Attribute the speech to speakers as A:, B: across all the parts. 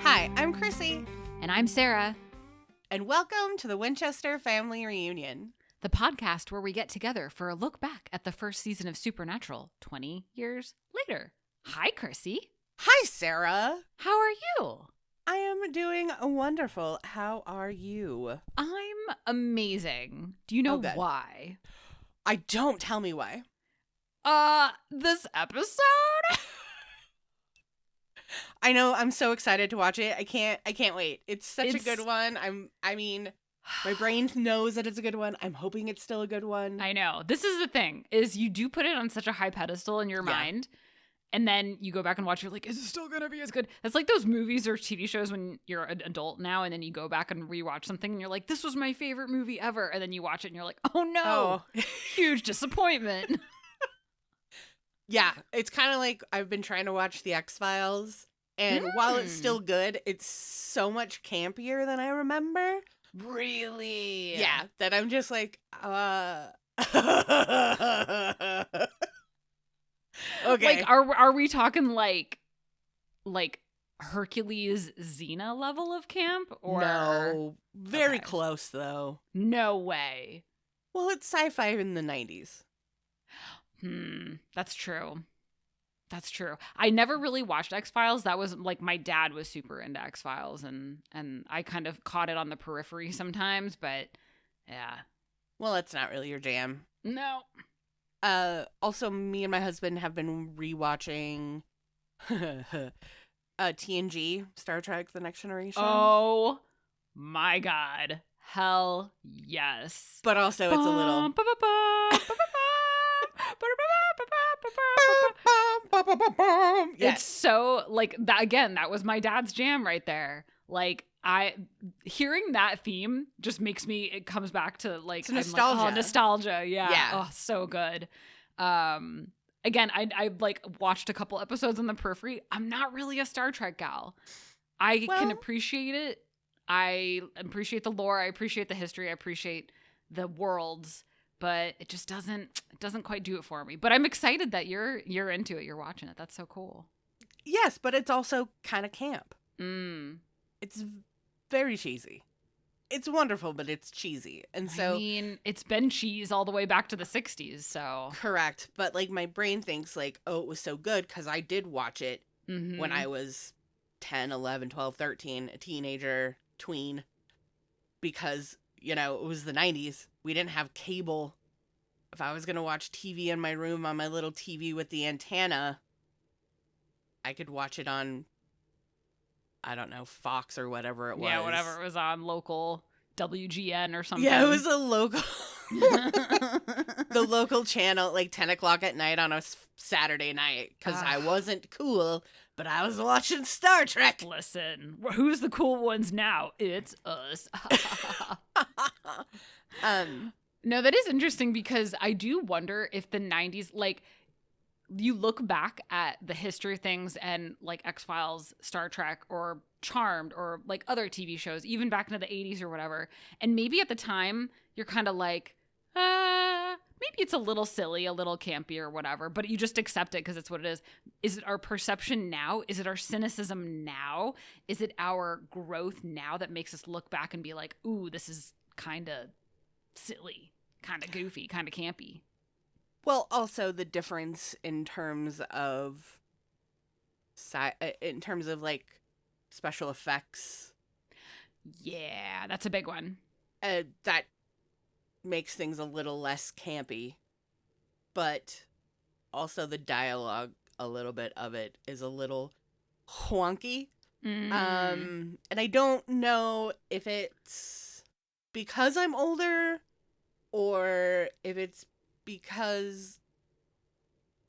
A: Hi, I'm Chrissy,
B: And I'm Sarah,
A: and welcome to the Winchester Family Reunion.
B: the podcast where we get together for a look back at the first season of Supernatural 20 years later. Hi, Chrissy.
A: Hi, Sarah.
B: How are you?
A: I am doing wonderful. How are you?
B: I'm amazing. Do you know
A: good.
B: why?
A: I don't. Tell me why.
B: This episode?
A: I know. I'm so excited to watch it. I can't wait. It's such a good one. My brain knows that it's a good one. I'm hoping it's still a good one.
B: I know. This is the thing, is you do put it on such a high pedestal in your mind, and then you go back and watch it, you're like, is it still going to be as good? It's like those movies or TV shows when you're an adult now, and then you go back and rewatch something, and you're like, this was my favorite movie ever, and then you watch it, and you're like, oh no, huge disappointment.
A: Yeah, it's kind of like I've been trying to watch The X-Files, and while it's still good, it's so much campier than I remember.
B: Really?
A: Yeah, that I'm just like, okay.
B: Like, are we talking like Hercules Xena level of camp? Or
A: no, very close though.
B: No way.
A: Well, it's sci-fi in the 90s.
B: That's true. That's true. I never really watched X-Files. That was like, my dad was super into X-Files, and I kind of caught it on the periphery sometimes, but yeah.
A: Well, it's not really your jam.
B: No.
A: Also, me and my husband have been rewatching TNG, Star Trek: The Next Generation.
B: Oh my God. Hell yes.
A: But also, it's a little...
B: It's so, like, that again, that was my dad's jam right there. Like, hearing that theme just makes me, it comes back to like,
A: it's nostalgia.
B: Like, oh, nostalgia. Yeah.
A: Oh,
B: so good. Again, I like watched a couple episodes on the periphery. I'm not really a Star Trek gal. I can appreciate it. I appreciate the lore. I appreciate the history. I appreciate the worlds, but it just doesn't quite do it for me. But I'm excited that you're into it. You're watching it. That's so cool.
A: Yes, but it's also kind of camp. It's very cheesy. It's wonderful, but it's cheesy. And so,
B: I mean, it's been cheese all the way back to the 60s, so.
A: Correct. But like, my brain thinks like, oh, it was so good because I did watch it when I was 10, 11, 12, 13, a teenager, tween, because, you know, it was the 90s. We didn't have cable. If I was going to watch TV in my room on my little TV with the antenna, I could watch it on, I don't know, Fox or whatever it was.
B: Yeah, whatever it was on, local WGN or something.
A: Yeah, it was a local, the local channel, like 10 o'clock at night on a Saturday night, because I wasn't cool, but I was watching Star Trek.
B: Listen, who's the cool ones now? It's us. No, that is interesting, because I do wonder if the 90s, like, you look back at the history of things and like X-Files, Star Trek, or Charmed, or like other TV shows, even back into the 80s or whatever, and maybe at the time you're kind of like, maybe it's a little silly, a little campy or whatever, but you just accept it because it's what it is. Is it our perception now? Is it our cynicism now? Is it our growth now that makes us look back and be like, ooh, this is kind of silly, kind of goofy, kind of campy?
A: Well, also the difference in terms of like special effects.
B: Yeah, that's a big one.
A: That makes things a little less campy, but also the dialogue, a little bit of it is a little wonky. And I don't know if it's because I'm older or if it's because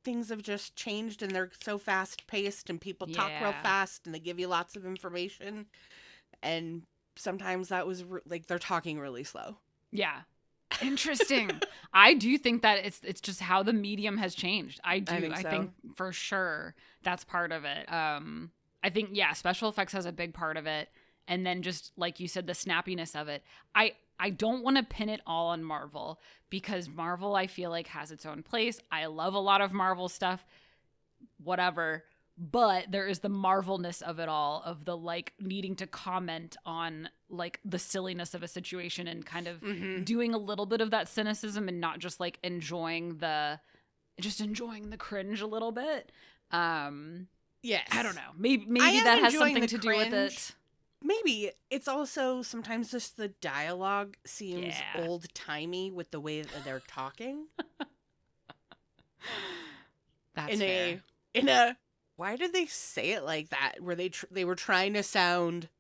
A: things have just changed and they're so fast paced and people talk real fast and they give you lots of information. And sometimes that was like they're talking really slow.
B: Yeah. Interesting. I do think that it's just how the medium has changed. I
A: think so.
B: think for sure that's part of it. I think, yeah, special effects has a big part of it. And then just like you said, the snappiness of it. I don't want to pin it all on Marvel, because Marvel, I feel like, has its own place. I love a lot of Marvel stuff, whatever. But there is the Marvelness of it all, of the like needing to comment on like the silliness of a situation and kind of doing a little bit of that cynicism and not just like enjoying the cringe a little bit.
A: Yes.
B: I don't know. Maybe that has something to do with it.
A: Maybe it's also sometimes just the dialogue seems old-timey with the way that they're talking.
B: That's fair.
A: Why did they say it like that? Where they were trying to sound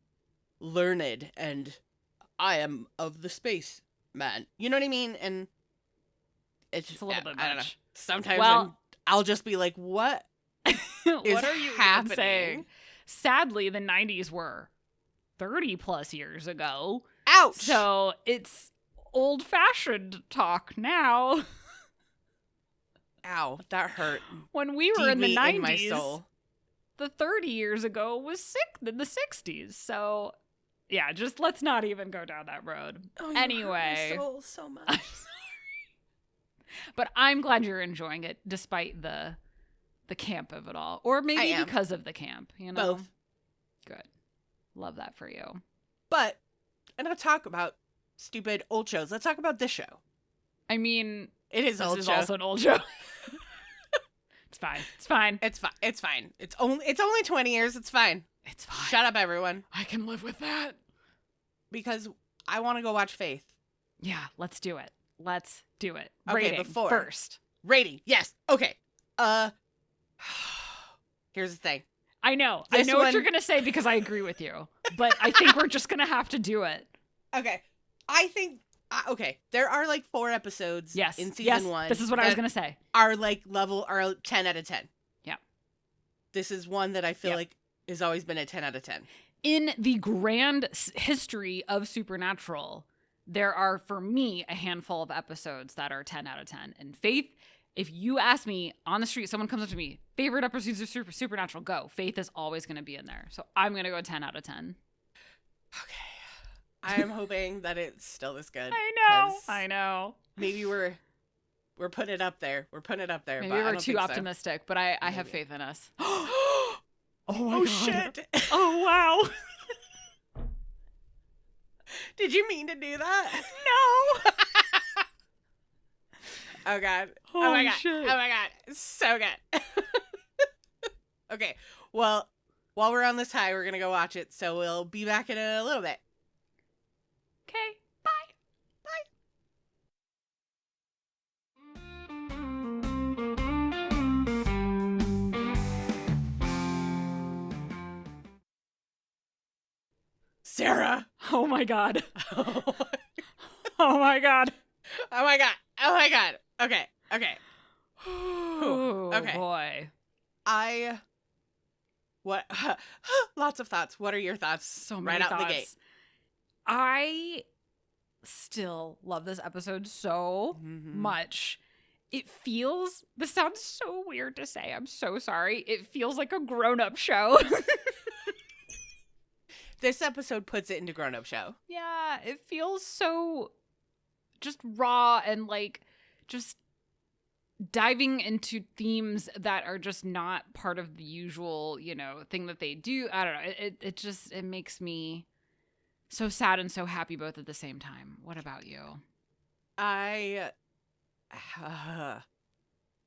A: learned and I am of the space man. You know what I mean? And it's
B: a little bit much.
A: I don't know. Sometimes I'll just be like, what
B: what are you
A: happening?
B: Saying? Sadly, the 90s were 30 plus years ago.
A: Ouch!
B: So it's old-fashioned talk now.
A: Ow, that hurt.
B: When we were in the 90s,
A: in my soul.
B: The 30 years ago was in the 60s. So, yeah, just let's not even go down that road.
A: Oh,
B: anyway.
A: You hurt my soul so much.
B: I'm sorry. But I'm glad you're enjoying it, despite the camp of it all. Or maybe because of the camp, you know?
A: Both.
B: Good. Love that for you.
A: But, and I'll talk about stupid old shows. Let's talk about this show.
B: I mean,
A: this
B: is also an old show. It's fine. It's fine.
A: It's fine. It's fine. It's only 20 years. It's fine.
B: It's fine.
A: Shut up, everyone.
B: I can live with that.
A: Because I want to go watch Faith.
B: Yeah, let's do it. Let's do it.
A: Okay,
B: Rating first.
A: Rating. Yes. Okay. Here's the thing.
B: I know what you're going to say because I agree with you. But I think we're just going to have to do it.
A: Okay. I think there are like 4 episodes in season 1.
B: This is what I was going to say.
A: Are 10 out of 10.
B: Yeah.
A: This is one that I feel like has always been a 10 out of 10.
B: In the grand history of Supernatural, there are, for me, a handful of episodes that are 10 out of 10. And Faith, if you ask me on the street, someone comes up to me, favorite episodes of Supernatural, go. Faith is always going to be in there. So I'm going to go 10 out of 10.
A: Okay. I'm hoping that it's still this good.
B: I know.
A: Maybe we're putting it up there.
B: Maybe
A: but
B: we're too optimistic, but I have faith in us.
A: Oh my God. Shit.
B: Oh, wow.
A: Did you mean to do that?
B: No.
A: Oh God.
B: Oh my God. Shit.
A: Oh my God. So good. Okay. Well, while we're on this high, we're going to go watch it. So we'll be back in a little bit.
B: Okay. Bye.
A: Sarah.
B: Oh my God.
A: Oh
B: my God.
A: Oh my God. Oh my God. Okay.
B: Oh,
A: okay.
B: Boy.
A: What? Lots of thoughts. What are your thoughts?
B: So many
A: right
B: thoughts.
A: Out the gate.
B: I still love this episode so much. It feels, this sounds so weird to say. I'm so sorry. It feels like a grown-up show.
A: This episode puts it into grown-up show.
B: Yeah, it feels so just raw and like just diving into themes that are just not part of the usual, thing that they do. I don't know. It makes me so sad and so happy both at the same time. What about you?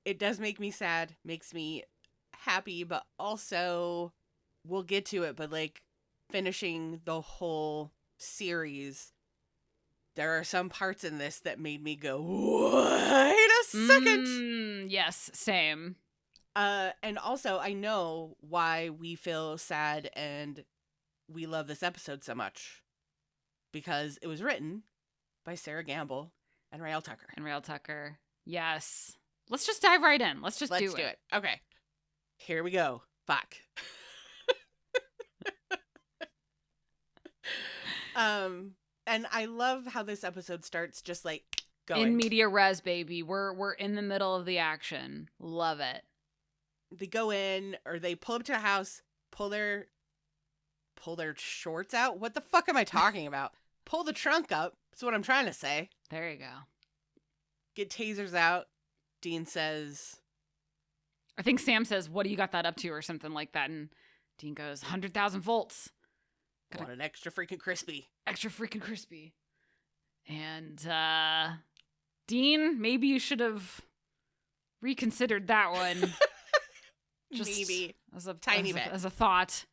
A: It does make me sad, makes me happy, but also we'll get to it, but like finishing the whole series, there are some parts in this that made me go, wait a second.
B: Yes, same.
A: And also I know why we feel sad and we love this episode so much, because it was written by Sarah Gamble and Rael Tucker.
B: Yes. Let's just dive right in. Let's do it.
A: Okay. Here we go. Fuck. And I love how this episode starts just like going.
B: In media res, baby. We're in the middle of the action. Love it.
A: They go in, or they pull up to a house, pull their shorts out. What the fuck am I talking about? Pull the trunk up. That's what I'm trying to say.
B: There you go.
A: Get tasers out. Dean says,
B: I think Sam says, "What do you got that up to?" or something like that, and Dean goes, 100,000 volts.
A: want an extra freaking crispy.
B: Extra freaking crispy. And Dean, maybe you should have reconsidered that one. Just
A: maybe
B: as a
A: tiny bit
B: as a thought.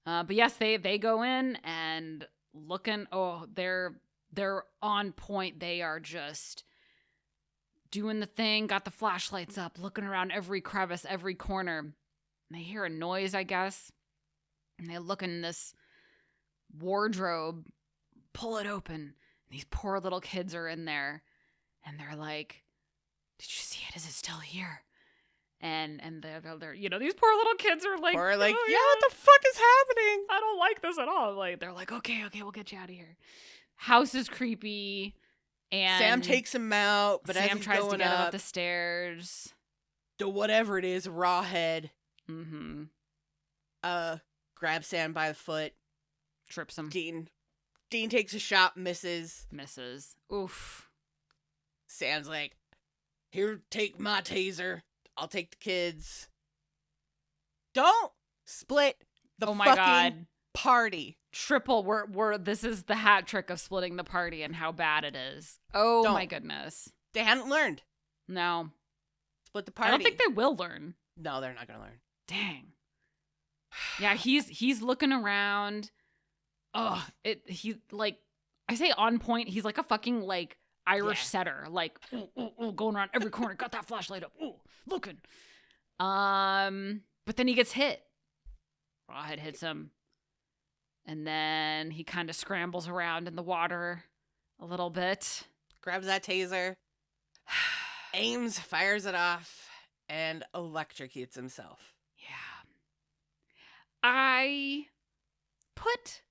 B: But yes, they go in and looking. Oh, they're on point. They are just doing the thing. Got the flashlights up, looking around every crevice, every corner. And they hear a noise, I guess, and they look in this wardrobe, pull it open. These poor little kids are in there, and they're like, "Did you see it? Is it still here?" And they're you know, these poor little kids are like,
A: or like,
B: "Oh,
A: yeah, what the fuck is happening?
B: I don't like this at all." Like, they're like, okay, we'll get you out of here. House is creepy, and
A: Sam takes him out, but
B: Sam
A: as he's
B: tries
A: going
B: to get him
A: up
B: up the stairs.
A: to whatever it is, raw head,
B: Mm-hmm.
A: grabs Sam by the foot.
B: Trips him.
A: Dean takes a shot, misses.
B: Oof.
A: Sam's like, "Here, take my taser. I'll take the kids." Don't split the
B: Oh my
A: fucking
B: God.
A: party.
B: Triple. This is the hat trick of splitting the party and how bad it is. Oh
A: Don't.
B: my goodness.
A: They hadn't learned.
B: No.
A: Split the party.
B: I don't think they will learn.
A: No, they're not gonna learn.
B: Dang. Yeah, he's looking around. Oh, he like, I say on point. He's like a fucking like Irish setter, like ooh, going around every corner. Got that flashlight up. Ooh, looking. But then he gets hit. Rawhead hits him, and then he kind of scrambles around in the water a little bit.
A: Grabs that taser, aims, fires it off, and electrocutes himself.
B: Yeah. I put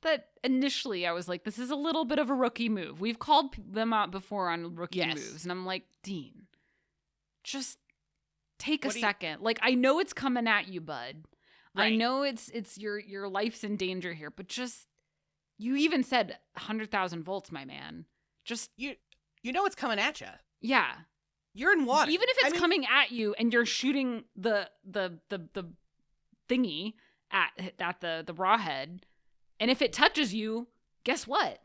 B: that initially I was like, this is a little bit of a rookie move. We've called them out before on rookie moves. And I'm like, Dean, just take a second. Like, I know it's coming at you, bud.
A: Right.
B: I know it's your life's in danger here, but just, you even said 100,000 volts, my man. Just,
A: you know it's coming at you.
B: Yeah.
A: You're in water.
B: Even if it's coming at you and you're shooting the thingy at the raw head, and if it touches you, guess what?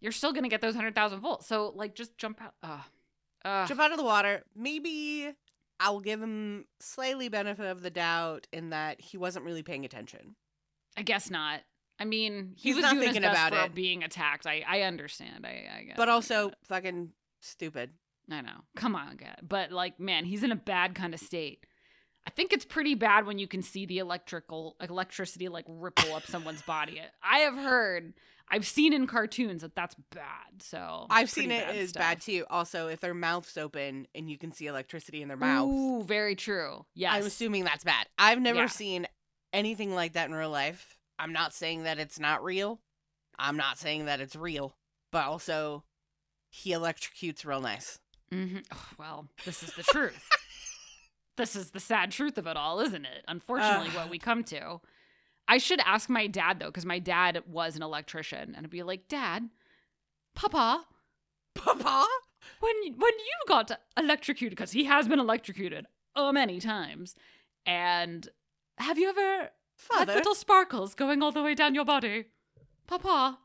B: You're still gonna get those 100,000 volts. So like, just jump out.
A: Jump out of the water. Maybe I'll give him slightly benefit of the doubt in that he wasn't really paying attention.
B: I guess not. I mean, he
A: He's
B: was
A: not
B: doing his
A: thinking
B: best
A: about
B: for
A: it.
B: being attacked. I understand. I guess.
A: But also fucking stupid.
B: I know. Come on, guy. But like, man, he's in a bad kind of state. I think it's pretty bad when you can see the electricity like ripple up someone's body. I've seen in cartoons that's bad. So
A: I've seen it as bad too. Also, if their mouth's open and you can see electricity in their mouth.
B: Ooh, very true. Yes.
A: I'm assuming that's bad. I've never seen anything like that in real life. I'm not saying that it's not real. I'm not saying that it's real. But also, he electrocutes real nice.
B: Mm-hmm. Oh, well, this is the truth. This is the sad truth of it all, isn't it? Unfortunately, what we come to. I should ask my dad, though, because my dad was an electrician. And I'd be like, Dad, Papa, when you got electrocuted, because he has been electrocuted many times, and have you ever had little sparkles going all the way down your body? Papa,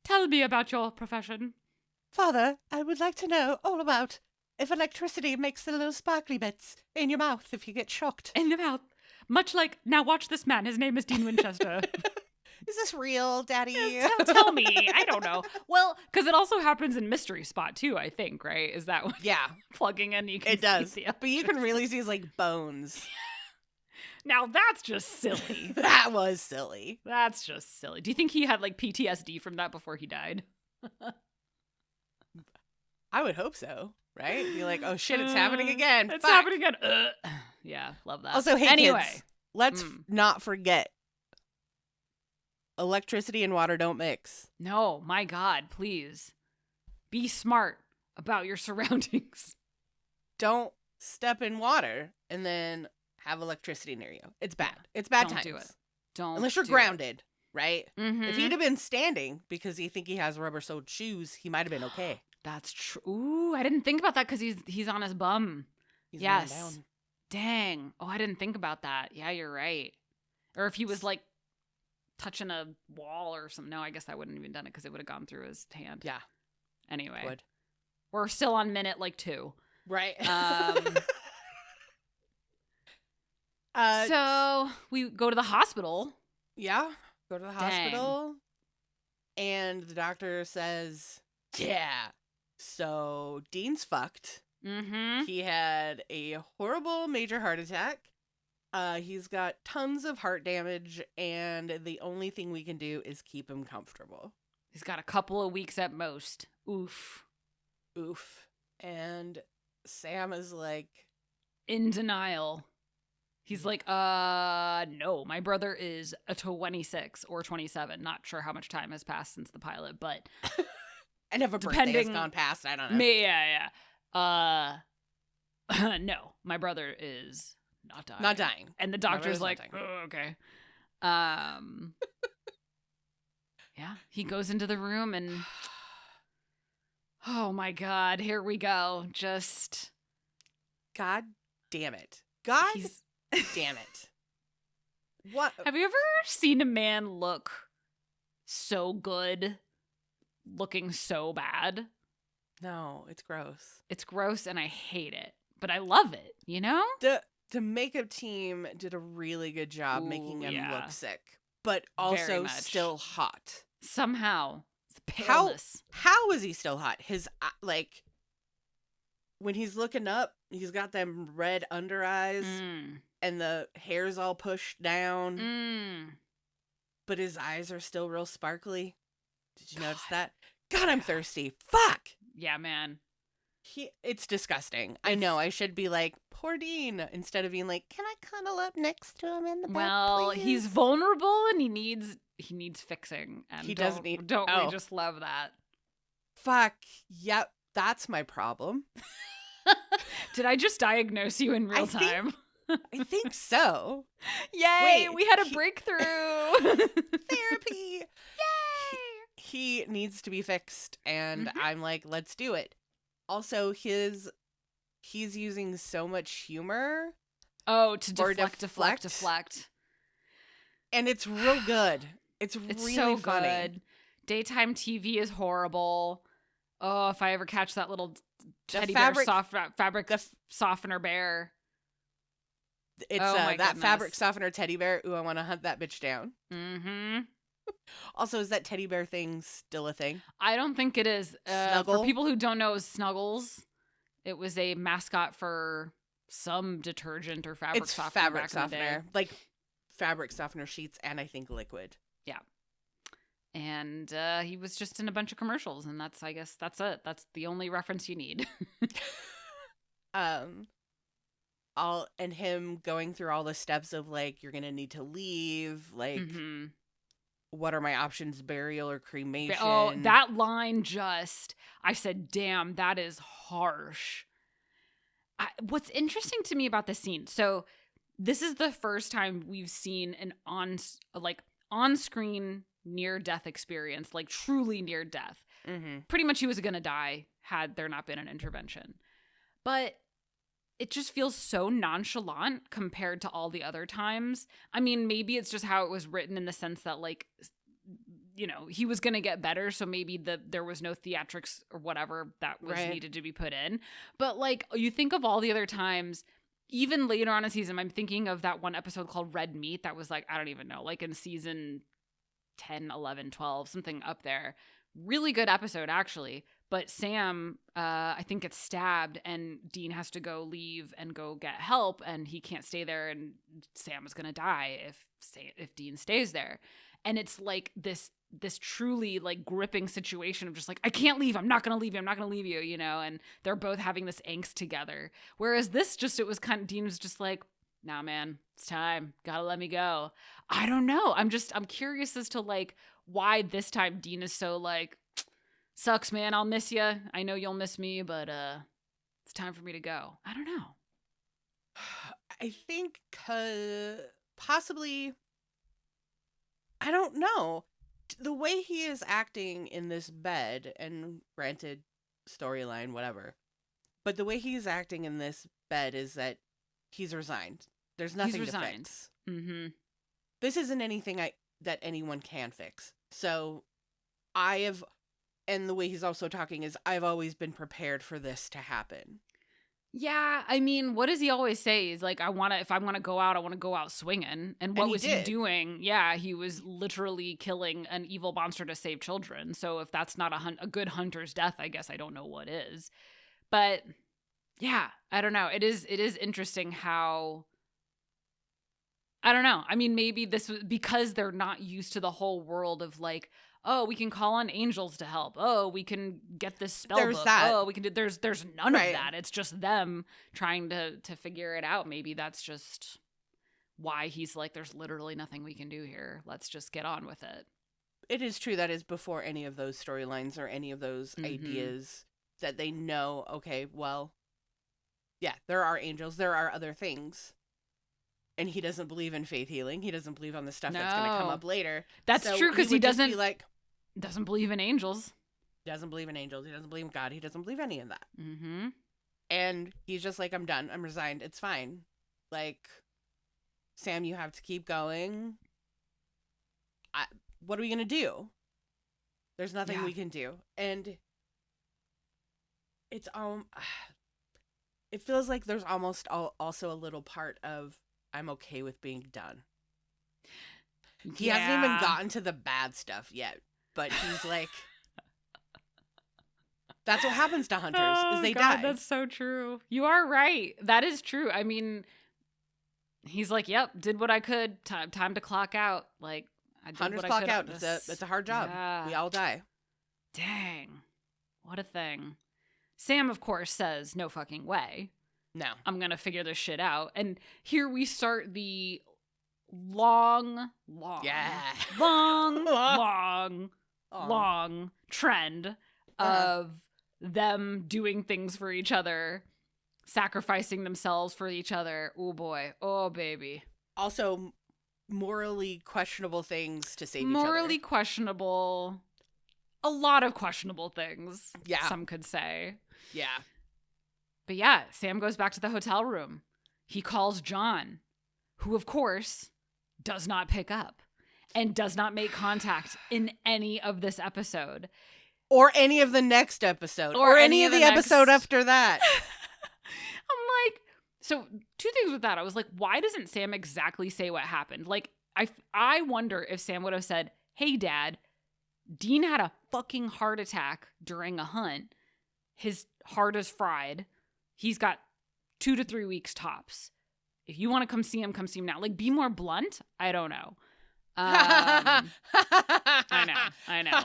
B: tell me about your profession.
A: Father, I would like to know all about if electricity makes the little sparkly bits in your mouth if you get shocked.
B: In the mouth. Much like, now watch this man. His name is Dean Winchester.
A: Is this real, Daddy?
B: Yes, tell me. I don't know. Well, because it also happens in Mystery Spot, too, I think, right? Is that what plugging in? You can
A: it does.
B: See
A: but you can really see his, like, bones.
B: Now, that's just silly.
A: That was silly.
B: That's just silly. Do you think he had, like, PTSD from that before he died?
A: I would hope so. Right? Be like, oh shit, it's happening again.
B: It's happening again. Yeah, love that.
A: Also, hey
B: anyway,
A: kids, let's not forget, electricity and water don't mix.
B: No, my God, please. Be smart. about your surroundings.
A: Don't step in water and then have electricity near you. It's bad. It's bad
B: Don't
A: times.
B: do it. Don't.
A: Unless you're grounded, right?
B: Mm-hmm.
A: If he'd have been standing because you think he has rubber-soled shoes, he might have been okay.
B: That's true. Ooh, I didn't think about that because he's on his bum.
A: He's
B: yes.
A: laying down.
B: Dang. Oh, I didn't think about that. Yeah, you're right. Or if he was like touching a wall or something. No, I guess I wouldn't have even done it because it would have gone through his hand.
A: Yeah.
B: Anyway.
A: Would.
B: We're still on minute like 2.
A: Right.
B: So we go to the hospital.
A: Yeah. Go to the hospital. And the doctor says, yeah. So Dean's fucked.
B: Mm-hmm.
A: He had a horrible major heart attack. He's got tons of heart damage, and the only thing we can do is keep him comfortable.
B: He's got a couple of weeks at most. Oof.
A: Oof. And Sam is like...
B: in denial. He's like, no, my brother is a 26 or 27. Not sure how much time has passed since the pilot, but...
A: and if a birthday has gone past, I don't know.
B: Yeah. No, my brother is not dying.
A: Not dying.
B: And the doctor's like, oh, okay. Yeah, he goes into the room and... oh my God, here we go. Just...
A: God damn it. God damn it. What?
B: Have you ever seen a man look so good, looking so bad?
A: No, it's gross.
B: It's gross and I hate it, but I love it, you know?
A: The makeup team did a really good job making him look sick, but
B: Very
A: also
B: much.
A: still hot.
B: Somehow. It's paleness.
A: How is he still hot? His, like, when he's looking up, he's got them red under eyes and the hair's all pushed down, but his eyes are still real sparkly. Did you notice that? God, I'm thirsty. Fuck!
B: Yeah, man.
A: It's disgusting. I know. I should be like, poor Dean, instead of being like, can I cuddle up next to him in the back, please?
B: He's vulnerable and he needs fixing. And
A: he does need.
B: Don't we just love that?
A: Fuck. Yep. That's my problem.
B: Did I just diagnose you in real time?
A: I think so.
B: Yay! We had a breakthrough.
A: Therapy.
B: Yay!
A: He needs to be fixed, and I'm like, let's do it. Also, he's using so much humor.
B: Oh, to deflect.
A: And it's real good. It's really
B: so
A: funny.
B: Good. Daytime TV is horrible. Oh, if I ever catch that little teddy bear fabric softener bear.
A: It's that fabric softener teddy bear. Ooh, I want to hunt that bitch down.
B: Mm-hmm.
A: Also, is that teddy bear thing still a thing?
B: I don't think it is.
A: Snuggle?
B: For people who don't know, it was Snuggles. It was a mascot for some detergent or fabric softener. It's fabric softener.
A: Like fabric softener sheets and I think liquid.
B: Yeah. And he was just in a bunch of commercials, and I guess that's it. That's the only reference you need.
A: And him going through all the steps of like, you're gonna need to leave, like what are my options, burial or cremation?
B: Oh, that line I said, damn, that is harsh. What's interesting to me about this scene, so this is the first time we've seen an on-screen near-death experience, like truly near death. Pretty much he was gonna die had there not been an intervention. But it just feels so nonchalant compared to all the other times. I mean, maybe it's just how it was written in the sense that, like, you know, he was going to get better, so maybe there was no theatrics or whatever that was needed to be put in. But, like, you think of all the other times, even later on in season, I'm thinking of that one episode called Red Meat that was, like, I don't even know, like in season 10, 11, 12, something up there. Really good episode, actually. But Sam, I think, gets stabbed, and Dean has to go leave and go get help, and he can't stay there, and Sam is going to die if Dean stays there. And it's like this truly like gripping situation of just like, I can't leave. I'm not going to leave you. I'm not going to leave you, you know? And they're both having this angst together. Whereas this it was kind of, Dean was just like, nah, man, it's time. Gotta let me go. I don't know. I'm curious as to like why this time Dean is so like, sucks, man. I'll miss you. I know you'll miss me, but it's time for me to go. I don't know.
A: I think possibly, I don't know. The way he is acting in this bed, and granted, storyline, whatever, but the way he's acting in this bed is that he's resigned. There's nothing to fix.
B: Mm-hmm.
A: This isn't anything that anyone can fix. So and the way he's also talking is, I've always been prepared for this to happen.
B: Yeah, I mean, what does he always say? He's like, if I want to go out, I want to go out swinging. And what was he doing? Yeah, he was literally killing an evil monster to save children. So if that's not a good hunter's death, I guess I don't know what is. But yeah, I don't know. It is interesting how, I don't know. I mean, maybe this was because they're not used to the whole world of like, oh, we can call on angels to help. Oh, we can get this spell
A: There's
B: book.
A: that.
B: Oh, we can do. There's none of that. It's just them trying to figure it out. Maybe that's just why he's like, there's literally nothing we can do here. Let's just get on with it.
A: It is true that is before any of those storylines or any of those ideas that they know. Okay, well, yeah, there are angels. There are other things. And he doesn't believe in faith healing. He doesn't believe on the stuff that's going to come up later.
B: That's true, because he doesn't
A: believe
B: in angels.
A: He doesn't believe in angels. He doesn't believe in God. He doesn't believe any of that.
B: Mm-hmm.
A: And he's just like, I'm done. I'm resigned. It's fine. Like, Sam, you have to keep going. What are we going to do? There's nothing we can do. And it's it feels like there's almost also a little part of, I'm okay with being done. He hasn't even gotten to the bad stuff yet, but he's like, that's what happens to hunters, is they die.
B: That's so true. You are right. That is true. I mean, he's like, yep, did what I could. Time to clock out. Like, I did
A: Hunters
B: what
A: clock
B: I could.
A: out. It's a hard job.
B: Yeah.
A: We all die.
B: Dang. What a thing. Sam, of course, says, no fucking way.
A: No.
B: I'm going to figure this shit out. And here we start the long trend of them doing things for each other, sacrificing themselves for each other. Oh boy. Oh baby.
A: Also, morally questionable things to save each other.
B: Morally questionable. A lot of questionable things.
A: Yeah.
B: Some could say.
A: Yeah.
B: But yeah, Sam goes back to the hotel room. He calls John, who, of course, does not pick up and does not make contact in any of this episode.
A: Or any of the next episode. Or any of the episode after that.
B: I'm like, so two things with that. I was like, why doesn't Sam exactly say what happened? Like, I wonder if Sam would have said, hey, Dad, Dean had a fucking heart attack during a hunt. His heart is fried. He's got 2 to 3 weeks tops. If you want to come see him now. Like, be more blunt. I don't know. I know.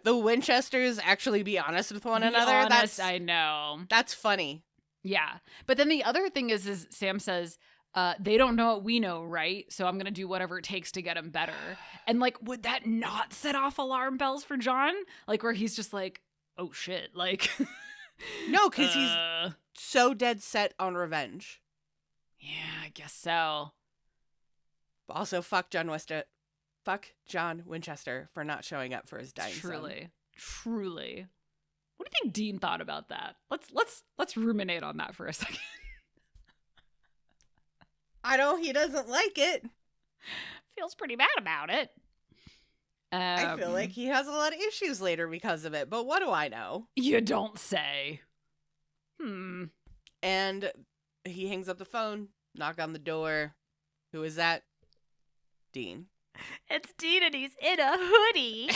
A: The Winchesters actually be honest with one another.
B: I know.
A: That's funny.
B: Yeah. But then the other thing is Sam says, they don't know what we know, right? So I'm going to do whatever it takes to get him better. And like, would that not set off alarm bells for John? Like, where he's just like, oh shit. Like,
A: no, because he's so dead set on revenge.
B: Yeah, I guess so.
A: Also, fuck John Winchester for not showing up for his dying son.
B: Truly. What do you think Dean thought about that? Let's ruminate on that for a second.
A: He doesn't like it.
B: Feels pretty bad about it.
A: I feel like he has a lot of issues later because of it, but what do I know?
B: You don't say.
A: And he hangs up the phone, knock on the door. Who is that? Dean.
B: It's Dean and he's in a hoodie.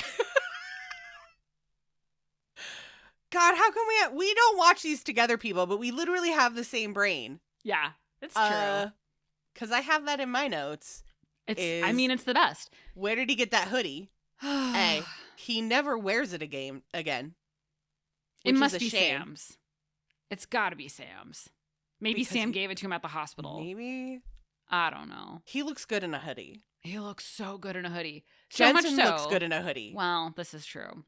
A: God, how come we don't watch these together, people, but we literally have the same brain.
B: Yeah, it's true.
A: Because I have that in my notes.
B: It's the best.
A: Where did he get that hoodie? A, he never wears it again.
B: It must be Sam's. It's got to be Sam's. Maybe
A: because
B: Sam gave it to him at the hospital.
A: Maybe.
B: I don't know.
A: He looks good in a hoodie.
B: He looks so good in a hoodie.
A: Jensen looks good in a hoodie.
B: Well, this is true.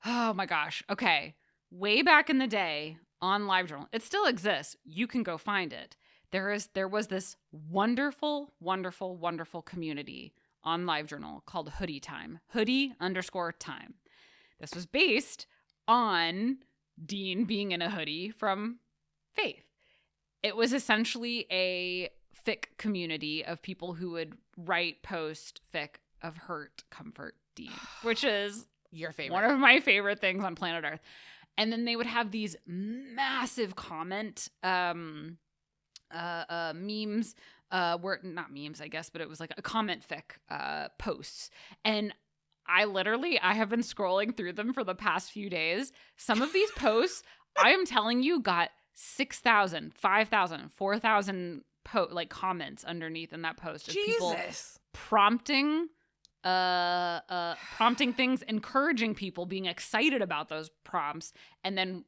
B: Oh my gosh. Okay. Way back in the day on LiveJournal, it still exists. You can go find it. There was this wonderful, wonderful, wonderful community on LiveJournal called Hoodie Time. Hoodie_time. This was based on Dean being in a hoodie from Faith. It was essentially a fic community of people who would write, post fic of hurt, comfort, Dean, which is
A: Your favorite.
B: one of my favorite things on planet Earth. And then they would have these massive comment memes, were not memes, I guess, but it was like a comment fic posts. And I have been scrolling through them for the past few days. Some of these posts, I am telling you, got 6,000, 5,000, 4,000 comments underneath in that post of people prompting things, encouraging people, being excited about those prompts, and then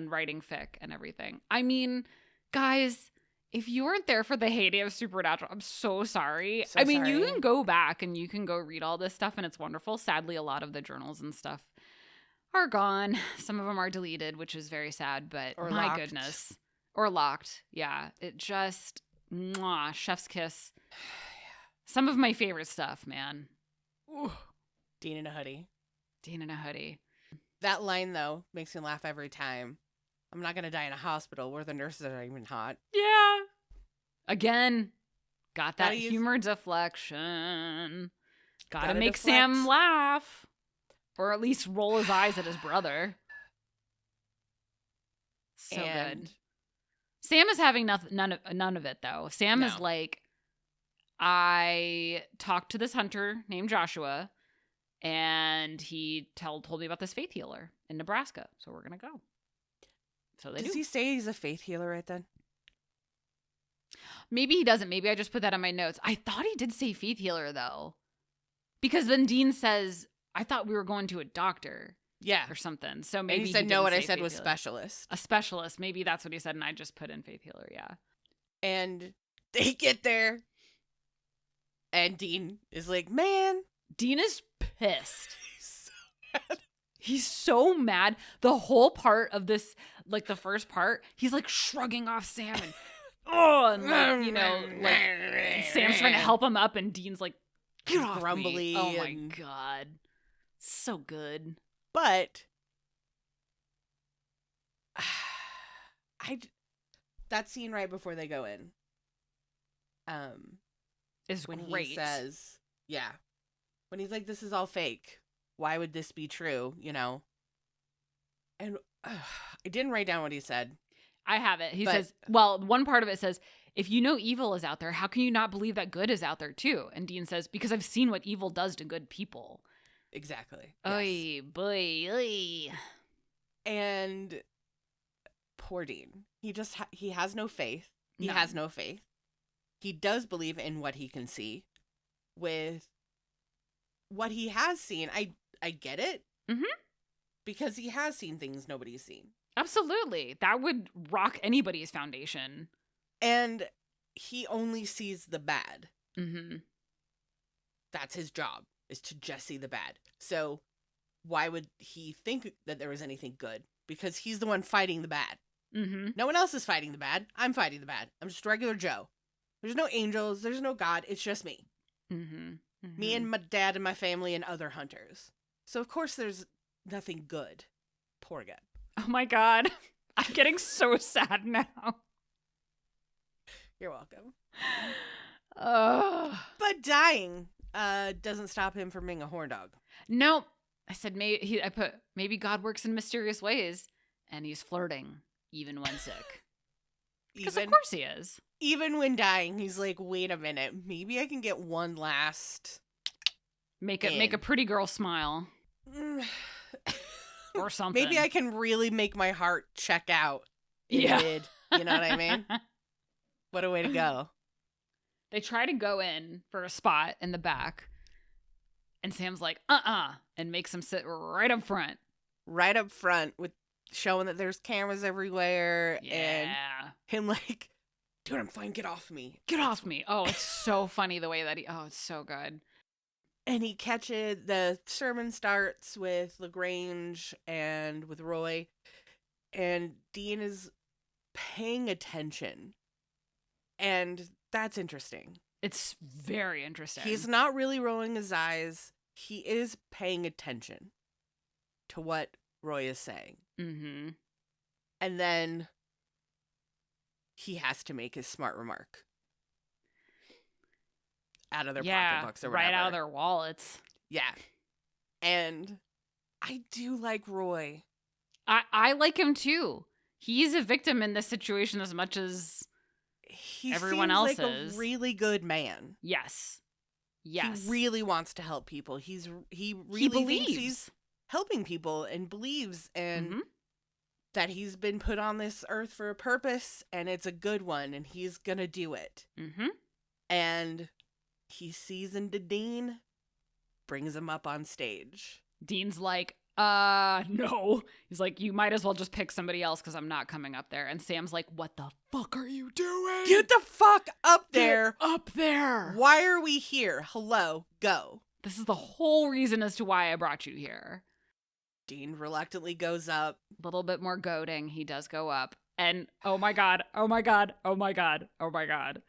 B: writing fic and everything. I mean, guys, if you weren't there for the heyday of Supernatural, I'm so sorry. You can go back and you can go read all this stuff, and it's wonderful. Sadly, a lot of the journals and stuff are gone. Some of them are deleted, which is very sad, but
A: or
B: my
A: locked.
B: goodness. Or locked. Yeah. It just, chef's kiss. Some of my favorite stuff, man.
A: Ooh. Dean in a hoodie.
B: Dean in a hoodie.
A: That line, though, makes me laugh every time. I'm not going to die in a hospital where the nurses are even hot.
B: Yeah. Again, got that
A: Gotta
B: humor deflection. Gotta make
A: deflect.
B: Sam laugh. Or at least roll his eyes at his brother. So good. Sam is having none of it, though. Sam is like, I talked to this hunter named Joshua, and he told me about this faith healer in Nebraska. So we're going to go. So they
A: Does he say he's a faith healer right then?
B: Maybe he doesn't. Maybe I just put that on my notes. I thought he did say faith healer, though. Because then Dean says, I thought we were going to a doctor.
A: Yeah.
B: Or something. So maybe
A: and he said, no, what I said was
B: healer.
A: specialist.
B: A specialist. Maybe that's what he said, and I just put in faith healer, yeah.
A: And they get there, and Dean is like, man.
B: Dean is pissed.
A: He's so mad.
B: He's so mad. The whole part of this, like the first part, he's like shrugging off Sam and, Sam's trying to help him up, and Dean's like, get off
A: grumbly
B: me. Oh my God. So good.
A: But that scene right before they go in
B: is
A: when
B: great.
A: He says, when he's like, this is all fake, why would this be true, and I didn't write down what he said.
B: I have it. He says, one part of it says, if you know evil is out there, how can you not believe that good is out there too? And Dean says, because I've seen what evil does to good people.
A: Exactly.
B: Oy, boy, oy.
A: And poor Dean. He has no faith. He
B: None.
A: has no faith. He does believe in what he can see. With what he has seen, I get it.
B: Mm-hmm.
A: Because he has seen things nobody's seen.
B: Absolutely. That would rock anybody's foundation.
A: And he only sees the bad.
B: Mm-hmm.
A: That's his job, is to just see the bad. So why would he think that there was anything good? Because he's the one fighting the bad.
B: Mm-hmm.
A: No one else is fighting the bad. I'm fighting the bad. I'm just regular Joe. There's no angels. There's no God. It's just me.
B: Mm-hmm. Mm-hmm.
A: Me and my dad and my family and other hunters. So of course there's nothing good. Poor guy.
B: Oh my God. I'm getting so sad now.
A: You're welcome.
B: Ugh.
A: But dying doesn't stop him from being a horn dog.
B: Nope. I said maybe God works in mysterious ways, and he's flirting even when sick. Because of course he is.
A: Even when dying, he's like, wait a minute, maybe I can get one last
B: make a pretty girl smile. Or something.
A: Maybe I can really make my heart check out.
B: Yeah.
A: Mid, you know what I mean? What a way to go.
B: They try to go in for a spot in the back, and Sam's like, and makes him sit right up front.
A: Right up front, with showing that there's cameras everywhere.
B: Yeah.
A: And him like, dude, I'm fine, get off me.
B: Get off me. Oh, it's so funny the way that it's so good.
A: And he catches, the sermon starts with LaGrange and with Roy, and Dean is paying attention. And that's interesting.
B: It's very interesting.
A: He's not really rolling his eyes. He is paying attention to what Roy is saying.
B: Mm-hmm.
A: And then he has to make his smart remark. Out of their pocketbooks or whatever.
B: Right out of their wallets.
A: Yeah. And I do like Roy.
B: I like him too. He's a victim in this situation as much as everyone else
A: seems like
B: is.
A: A really good man.
B: Yes.
A: He really wants to help people. He really
B: believes.
A: thinks he's helping people and believes and that he's been put on this earth for a purpose and it's a good one and he's gonna do it.
B: Mm-hmm.
A: And he sees into Dean, brings him up on stage.
B: Dean's like, no. He's like, you might as well just pick somebody else because I'm not coming up there. And Sam's like, what the fuck are you doing?
A: Get the fuck up there.
B: Get up there.
A: Why are we here? Hello, go.
B: This is the whole reason as to why I brought you here.
A: Dean reluctantly goes up.
B: A little bit more goading. He does go up. And oh my God, oh my God, oh my God, oh my God.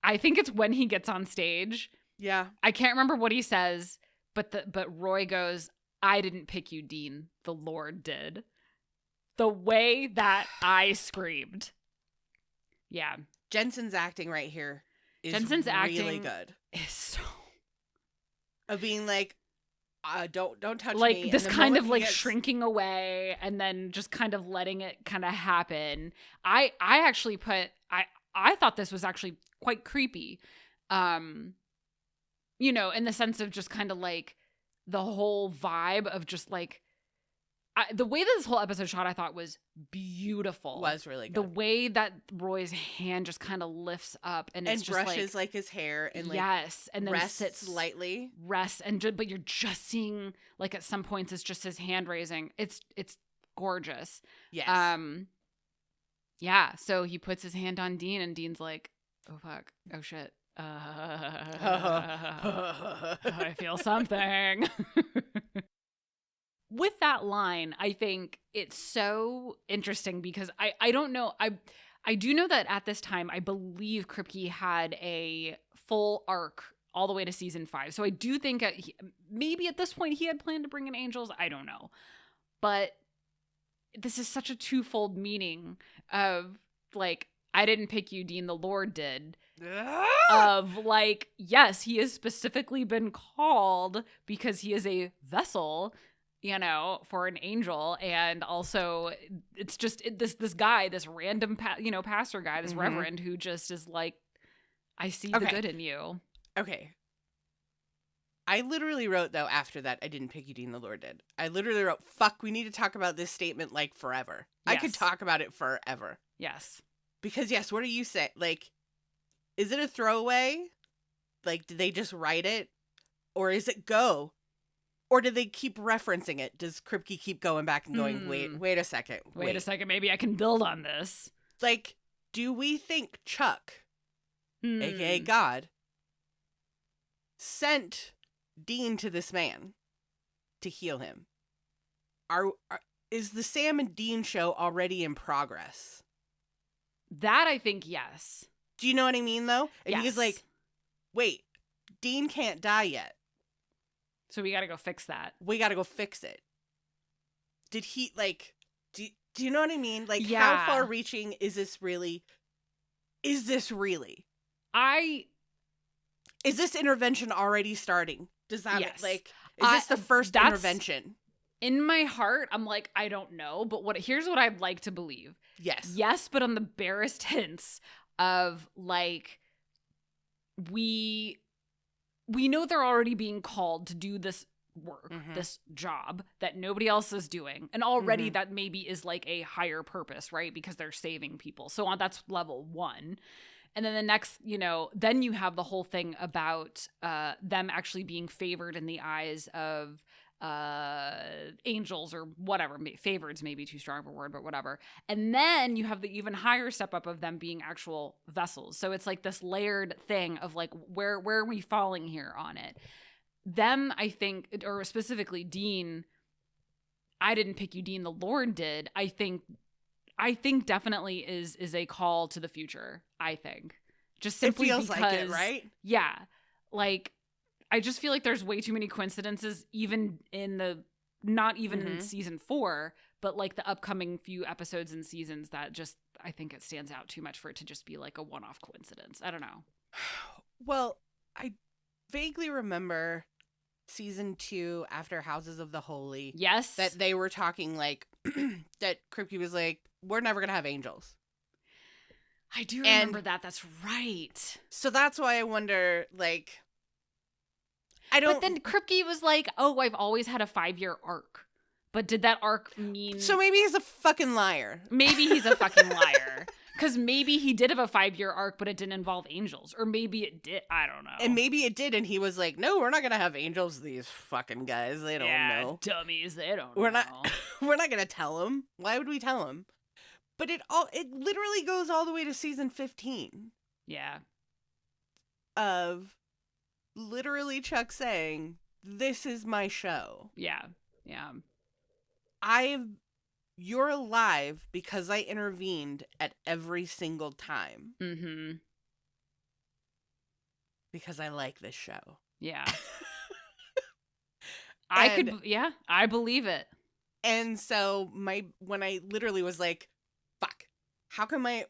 B: I think it's when he gets on stage.
A: Yeah.
B: I can't remember what he says, but Roy goes, I didn't pick you, Dean. The Lord did. The way that I screamed. Yeah.
A: Jensen's acting right here is really
B: acting
A: good.
B: Is so
A: of being like, don't touch me.
B: Like this kind of like
A: gets...
B: shrinking away and then just kind of letting it kind of happen. I actually I thought this was actually quite creepy. You know, in the sense of just kind of like the whole vibe of just like the way that this whole episode shot, I thought was beautiful.
A: Was really good.
B: The way that Roy's hand just kind of lifts up and it's just
A: brushes like his hair and like
B: yes, and then
A: rests lightly.
B: But you're just seeing like at some points it's just his hand raising. It's gorgeous.
A: Yes.
B: Yeah. So he puts his hand on Dean and Dean's like, oh fuck, oh shit. I feel something. With that line, I think it's so interesting because I don't know. I do know that at this time, I believe Kripke had a full arc all the way to season 5. So I do think maybe at this point he had planned to bring in angels. I don't know. But this is such a twofold meaning of like, I didn't pick you, Dean, the Lord did. Of like, yes, he has specifically been called because he is a vessel, you know, for an angel. And also it's just this guy, this random, pastor guy, this reverend who just is like, I see the good in you.
A: Okay. I literally wrote, though, after that, I didn't pick you, Dean, the Lord did. I literally wrote, fuck, we need to talk about this statement like forever. Yes. I could talk about it forever.
B: Yes.
A: Because, yes, what do you say? Like, is it a throwaway? Like, did they just write it? Or is it go? Or do they keep referencing it? Does Kripke keep going back and going, wait a second.
B: Wait a second. Maybe I can build on this.
A: Like, do we think Chuck, a.k.a. God, sent Dean to this man to heal him? Is the Sam and Dean show already in progress?
B: That I think, yes.
A: Do you know what I mean, though? And
B: yes.
A: He's like, wait, Dean can't die yet.
B: So we got to go fix that.
A: We got to go fix it. Did he, like, do you know what I mean? Like,
B: yeah.
A: How far reaching is this really? Is this really? Is this intervention already starting? Does that,
B: yes.
A: like, is this the first intervention?
B: In my heart, I'm like, I don't know. But here's what I'd like to believe.
A: Yes.
B: Yes, but on the barest hints of, like, we know they're already being called to do this work, this job that nobody else is doing. And already that maybe is like a higher purpose, right? Because they're saving people. So that's level 1. And then the next, then you have the whole thing about them actually being favored in the eyes of angels or whatever. Favored's maybe too strong of a word, but whatever. And then you have the even higher step up of them being actual vessels. So it's like this layered thing of like, where are we falling here on it? Them, I think, or specifically Dean, I didn't pick you, Dean, the Lord did. I think definitely is a call to the future, I think. Just simply
A: it feels
B: because,
A: like it, right?
B: Yeah. Like, I just feel like there's way too many coincidences, even in the, not even in season 4, but like the upcoming few episodes and seasons that just, I think it stands out too much for it to just be like a one-off coincidence. I don't know.
A: Well, I vaguely remember season 2 after Houses of the Holy.
B: Yes.
A: That they were talking like, that Kripke was like, we're never going to have angels.
B: I do remember that. That's right.
A: So that's why I wonder, like, I don't.
B: But then Kripke was like, oh, I've always had a 5-year arc. But did that arc mean...
A: So maybe he's a fucking liar.
B: Maybe he's a fucking liar. Because maybe he did have a 5-year arc, but it didn't involve angels. Or maybe it did. I don't know.
A: And maybe it did, and he was like, no, we're not going to have angels, these fucking guys. They don't know.
B: Dummies. They don't
A: we're
B: know.
A: We're not going to tell them. Why would we tell them? But it literally goes all the way to season 15.
B: Yeah.
A: Of literally Chuck saying, this is my show.
B: Yeah. Yeah.
A: You're alive because I intervened at every single time.
B: Mm-hmm.
A: Because I like this show.
B: Yeah. I believe it.
A: And so when I literally was like, fuck, how come it's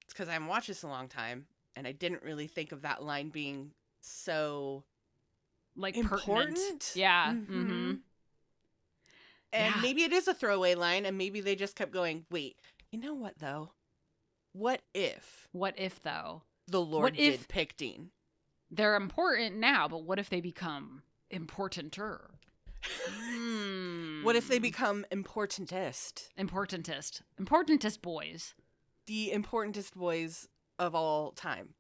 A: because I haven't watched this in a long time, and I didn't really think of that line being so
B: like
A: important.
B: Pertinent. Yeah. Mm-hmm.
A: And maybe it is a throwaway line, and maybe they just kept going, wait, you know what, though? What if,
B: though?
A: The Lord did pick Dean?
B: They're important now, but what if they become importanter?
A: What if they become importantest?
B: Importantest boys.
A: The importantest boys of all time.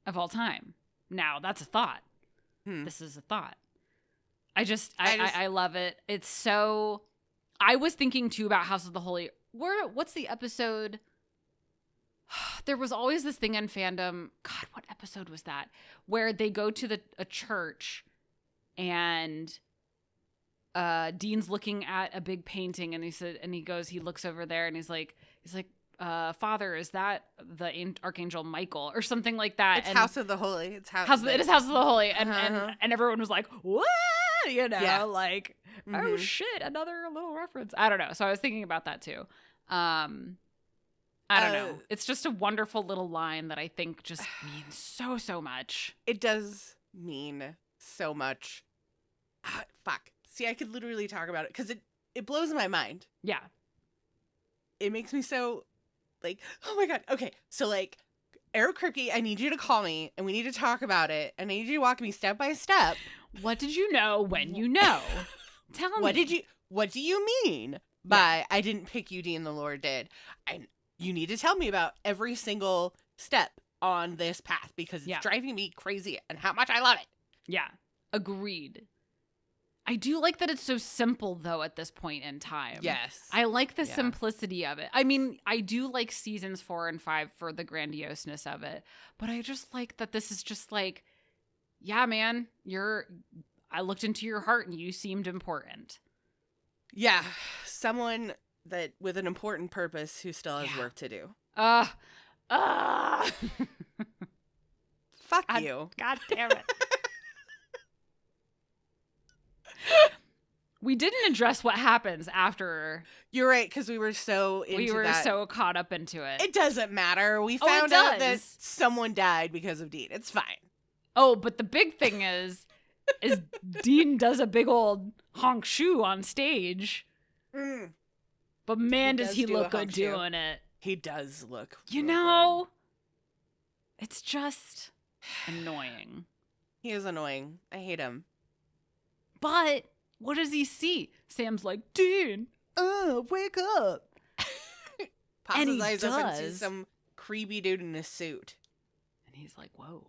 B: Now, that's a thought. This is a thought. I love it. It's so... I was thinking, too, about House of the Holy. What's the episode? There was always this thing in fandom. God, what episode was that? Where they go to a church and Dean's looking at a big painting and he looks over there and he's like, Father, is that the Archangel Michael or something like that?
A: It's House of the Holy. It is House of the Holy.
B: And everyone was like, what? Like, oh shit, another little reference. I don't know. So I was thinking about that too. I don't know. It's just a wonderful little line that I think just means so much.
A: It does mean so much. Fuck. See, I could literally talk about it because it blows my mind.
B: Yeah.
A: It makes me so, like, oh my God. Okay, so, like, Eric Kripke, I need you to call me, and we need to talk about it, and I need you to walk me step by step.
B: What did you know when you know? Tell me.
A: What do you mean by I didn't pick you, Dean, the Lord did? You need to tell me about every single step on this path because it's driving me crazy and how much I love it.
B: Yeah, agreed. I do like that it's so simple, though, at this point in time.
A: Yes.
B: I like the simplicity of it. I mean, I do like seasons 4 and 5 for the grandioseness of it, but I just like that this is just like, yeah, man, I looked into your heart and you seemed important.
A: Yeah, someone that with an important purpose who still has work to do. Fuck you.
B: God damn it. We didn't address what happens after.
A: You're right, because we were so
B: so caught up into it.
A: It doesn't matter. We found out that someone died because of Dean. It's fine.
B: Oh, but the big thing is Dean does a big old honk shoe on stage. But man, does he look good doing it.
A: He does look
B: You know, it's just annoying.
A: He is annoying. I hate him.
B: But what does he see? Sam's like, Dean, wake up.
A: Pops his eyes up and sees some creepy dude in a suit.
B: And he's like, whoa.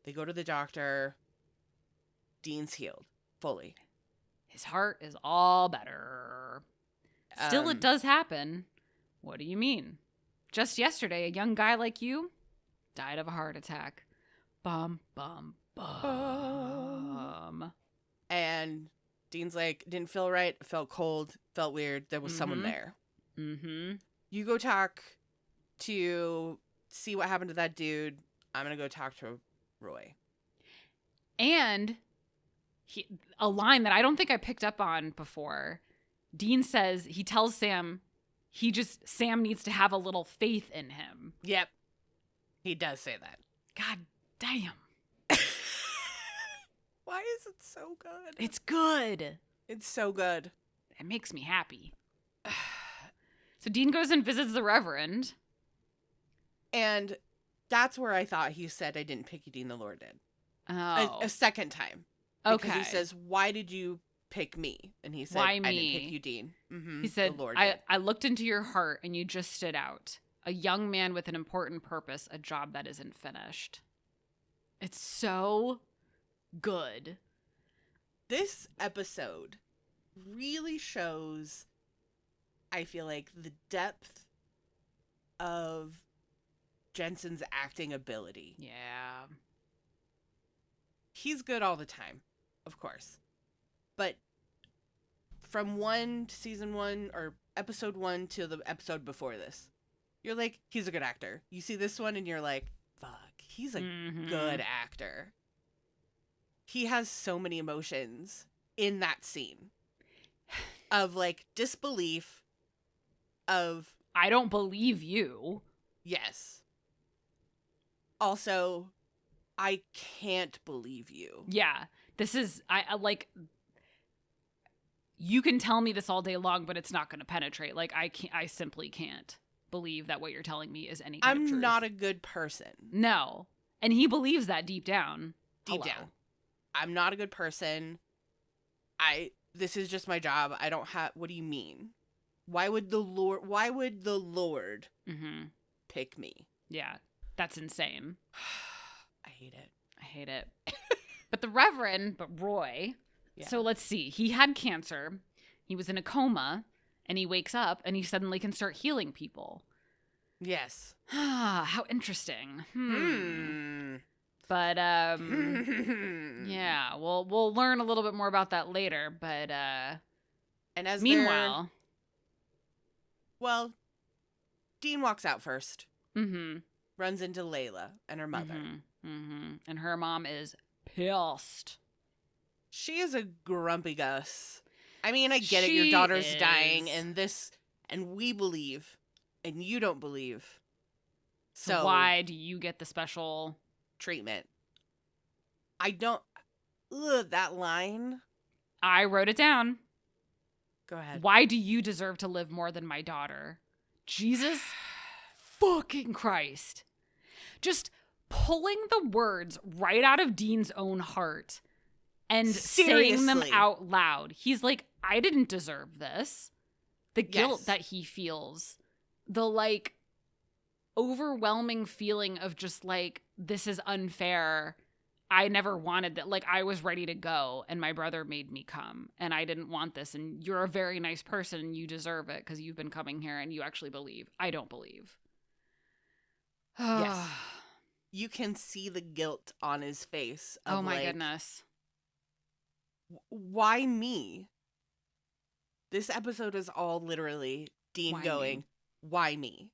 A: They go to the doctor. Dean's healed fully.
B: His heart is all better. Still, it does happen. What do you mean? Just yesterday, a young guy like you died of a heart attack. Bum, bum, bum.
A: And Dean's like, didn't feel right, felt cold, felt weird. There was someone there.
B: Mm-hmm.
A: You go talk to see what happened to that dude. I'm going to go talk to Roy.
B: And a line that I don't think I picked up on before. Dean says, he tells Sam, Sam needs to have a little faith in him.
A: Yep. He does say that.
B: God damn.
A: Why is it so good?
B: It's good.
A: It's so good.
B: It makes me happy. So Dean goes and visits the Reverend.
A: And that's where I thought he said, I didn't pick you, Dean, the Lord did.
B: Oh.
A: A second time.
B: Okay.
A: Because he says, why did you pick me? And he said,
B: Why me?
A: I didn't pick you, Dean. Mm-hmm,
B: he said,
A: the Lord did.
B: I looked into your heart and you just stood out. A young man with an important purpose, a job that isn't finished. It's so good.
A: This episode really shows, I feel like, the depth of Jensen's acting ability.
B: Yeah.
A: He's good all the time, of course. But from season 1 or episode 1 to the episode before this, you're like, he's a good actor. You see this one and you're like, fuck, he's a good actor. He has so many emotions in that scene of like disbelief, of
B: I don't believe you.
A: yes. Also, I can't believe you.
B: Yeah. This is I like you can tell me this all day long, but it's not going to penetrate. Like I simply can't believe that what you're telling me is any kind of truth.
A: I'm not a good person.
B: No. And he believes that deep down.
A: Deep down. I'm not a good person. This is just my job. I don't have, what do you mean? Why would the Lord pick me?
B: Yeah. That's insane.
A: I hate it.
B: I hate it. But the Reverend, Roy,
A: yeah.
B: So let's see. He had cancer. He was in a coma and he wakes up and he suddenly can start healing people.
A: Yes.
B: How interesting. But yeah, we'll learn a little bit more about that later. But
A: and as
B: meanwhile,
A: well, Dean walks out first.
B: Mm-hmm.
A: Runs into Layla and her mother.
B: And her mom is pissed.
A: She is a grumpy Gus. I mean, I get it. Your daughter's dying, and we believe, and you don't believe. So
B: why do you get the special
A: treatment? I don't. Ugh, that line.
B: I wrote it down.
A: Go ahead.
B: Why do you deserve to live more than my daughter? Jesus fucking Christ. Just pulling the words right out of Dean's own heart and saying them out loud. He's like, I didn't deserve this. The guilt that he feels. The like overwhelming feeling of just like, this is unfair. I never wanted that. Like, I was ready to go and my brother made me come and I didn't want this. And you're a very nice person and you deserve it because you've been coming here and you actually believe. I don't believe.
A: Yes. You can see the guilt on his face.
B: Oh my goodness.
A: Why me? This episode is all literally Dean going, why me?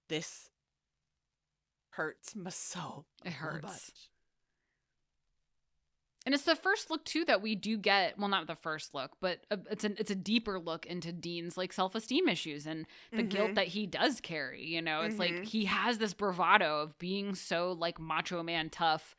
A: This hurts my soul.
B: It hurts. And it's the first look too that we do get. Well, not the first look, but it's a deeper look into Dean's like self-esteem issues and the guilt that he does carry. You know, it's like he has this bravado of being so like macho man tough.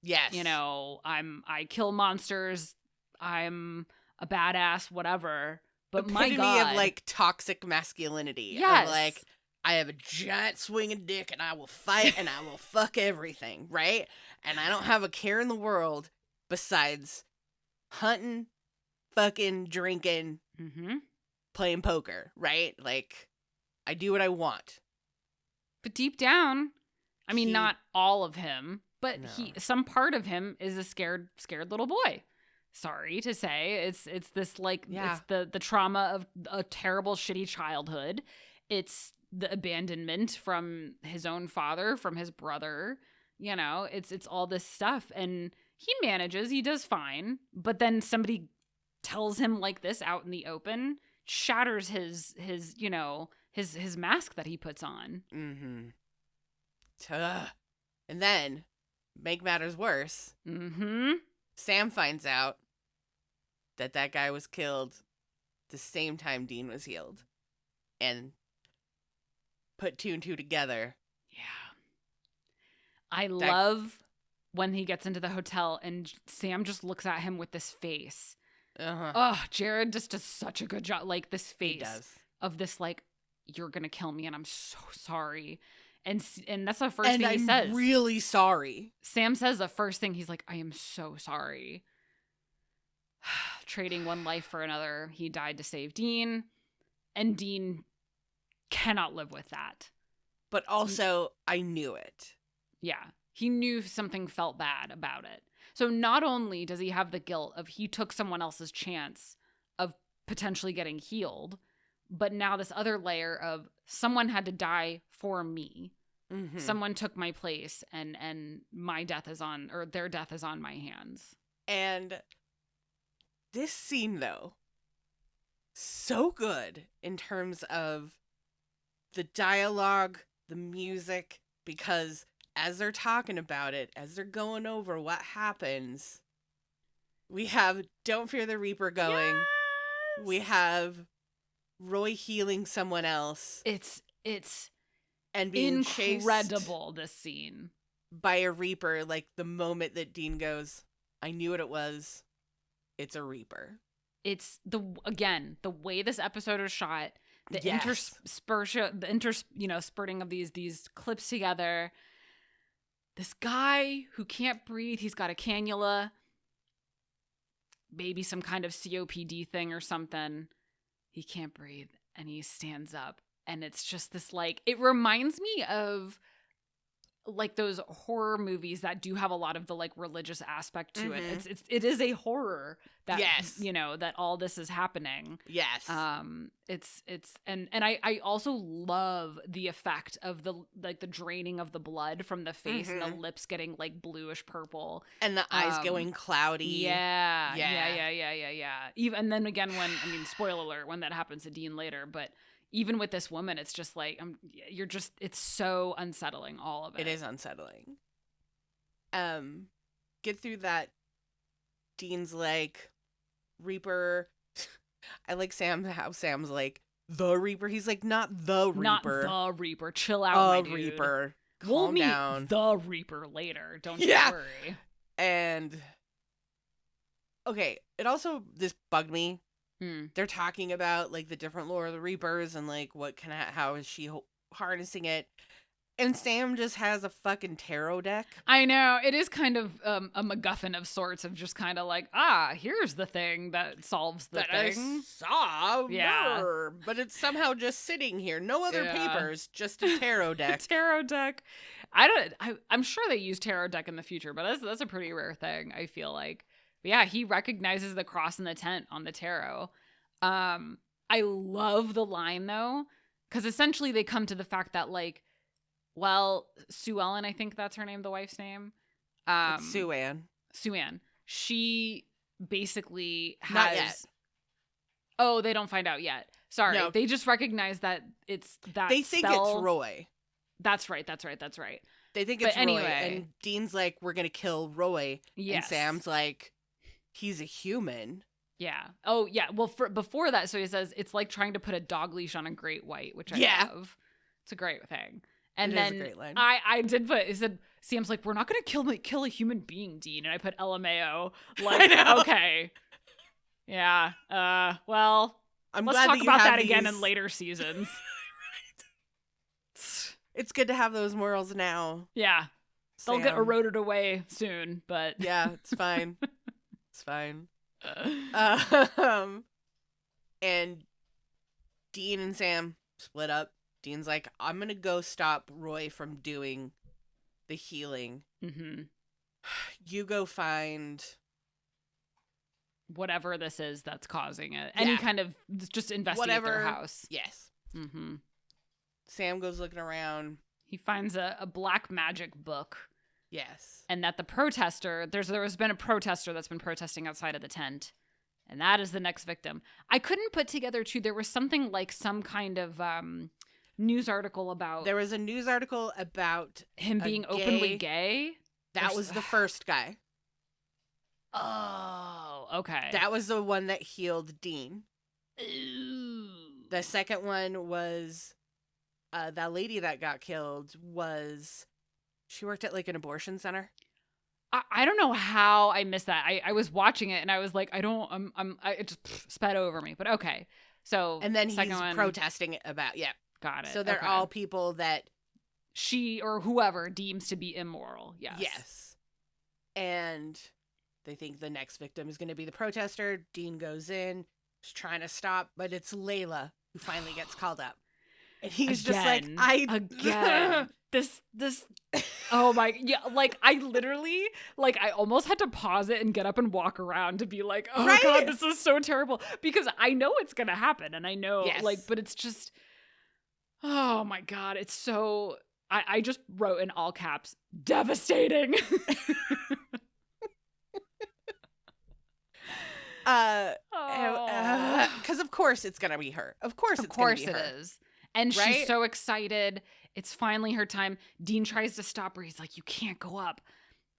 A: Yes.
B: You know, I kill monsters. I'm a badass, whatever. But my God,
A: of like toxic masculinity.
B: Yes.
A: Of like, I have a giant swinging dick and I will fight and I will fuck everything, right? And I don't have a care in the world besides hunting, fucking drinking, playing poker, right? Like, I do what I want.
B: But deep down, I mean, not all of him, But
A: No.
B: some part of him is a scared little boy. Sorry to say, it's this like it's the trauma of a terrible, shitty childhood. It's the abandonment from his own father, from his brother. You know, it's all this stuff, and he manages. He does fine, but then somebody tells him like this out in the open, shatters his you know his mask that he puts on.
A: Mm-hmm. And then, make matters worse, Sam finds out that guy was killed the same time Dean was healed, and put two and two together.
B: Yeah. I love when he gets into the hotel and Sam just looks at him with this face. Oh, Jared just does such a good job. Like this face of this, like, you're going to kill me and I'm so sorry. And that's the first thing he says.
A: I'm really sorry.
B: Sam says the first thing, he's like, I am so sorry. Trading one life for another. He died to save Dean. And Dean cannot live with that.
A: But also, I knew it.
B: Yeah. He knew something felt bad about it. So not only does he have the guilt of he took someone else's chance of potentially getting healed, but now this other layer of someone had to die for me. Mm-hmm. Someone took my place and my death is on, or their death is on my hands.
A: And this scene, though, so good in terms of the dialogue, the music, because as they're talking about it, as they're going over what happens, we have Don't Fear the Reaper going. Yes! We have Roy healing someone else.
B: It's
A: and being
B: incredible, this scene.
A: By a Reaper, like the moment that Dean goes, I knew what it was. It's a Reaper.
B: It's the way this episode is shot, the spurting of these clips together. This guy who can't breathe, he's got a cannula, maybe some kind of COPD thing or something. He can't breathe and he stands up, and it's just this, like, it reminds me of like those horror movies that do have a lot of the like religious aspect to it. It is a horror that, you know, that all this is happening.
A: Yes.
B: And I also love the effect of the draining of the blood from the face and the lips getting like bluish purple
A: and the eyes going cloudy.
B: Yeah. Even, and then again, when, I mean, spoiler alert, when that happens to Dean later, but even with this woman, it's just like, it's so unsettling, all of it.
A: It is unsettling. Get through that. Dean's like, Reaper. I like how Sam's like, the Reaper. He's like, not the Reaper.
B: Not the Reaper. Chill out, my dude.
A: Reaper.
B: We'll meet
A: down.
B: The Reaper later. Don't you worry.
A: And, okay, this bugged me. They're talking about like the different lore of the Reapers and like how is she harnessing it, and Sam just has a fucking tarot deck.
B: I know, it is kind of a MacGuffin of sorts, of just kind of like, here's the thing that solves the thing.
A: I saw, but it's somehow just sitting here, no other papers, just a tarot deck.
B: Tarot deck. I'm sure they use tarot deck in the future, but that's a pretty rare thing, I feel like. But yeah, he recognizes the cross in the tent on the tarot. I love the line, though, because essentially they come to the fact that, like, well, Sue Ellen, I think that's her name, the wife's name.
A: It's Sue Ann.
B: Sue Ann. She basically has...
A: Not yet.
B: Oh, they don't find out yet. Sorry.
A: No.
B: They just recognize that it's that
A: They think
B: spell.
A: It's Roy.
B: That's right.
A: They think it's Roy. And Dean's like, we're going to kill Roy. Yes. And Sam's like, he's a human.
B: Yeah. Oh, yeah. Well, before that, so he says, it's like trying to put a dog leash on a great white, which I love. It's a great thing. And then
A: is a great line.
B: I did put, it said, Sam's like, we're not going to kill a human being, Dean. And I put LMAO. Like, okay. Yeah. Well, let's talk about that again in later seasons.
A: Right. It's good to have those morals now.
B: Yeah. Sam. They'll get eroded away soon, but.
A: Yeah, it's fine. It's fine. And Dean and Sam split up. Dean's like, I'm gonna go stop Roy from doing the healing.
B: Mm-hmm.
A: You go find
B: whatever this is that's causing it. Any kind of, just investigate their house.
A: Yes.
B: Mm-hmm.
A: Sam goes looking around.
B: He finds a black magic book.
A: Yes.
B: And that the protester, there has been a protester that's been protesting outside of the tent. And that is the next victim. I couldn't put together, too, there was something like some kind of news article about...
A: There was a news article about...
B: him being openly gay?
A: That was the first guy.
B: Oh, okay.
A: That was the one that healed Dean.
B: Ooh.
A: The second one was... that lady that got killed was... She worked at, like, an abortion center.
B: I don't know how I missed that. I was watching it and I was like, it just sped over me. But okay. So
A: and then he's protesting about,
B: got it.
A: So they're all people that
B: she or whoever deems to be immoral.
A: Yes. And they think the next victim is going to be the protester. Dean goes in, is trying to stop, but it's Layla who finally gets called up. And he's just like, this oh my, like I literally, like I almost had to pause it and get up and walk around to be like, oh God, this is so terrible, because I know it's gonna happen and I know like, but it's just, oh my God, it's so, I just wrote in all caps, devastating. Because of course it's gonna be her. Of course it is.
B: And she's so excited. It's finally her time. Dean tries to stop her. He's like, you can't go up.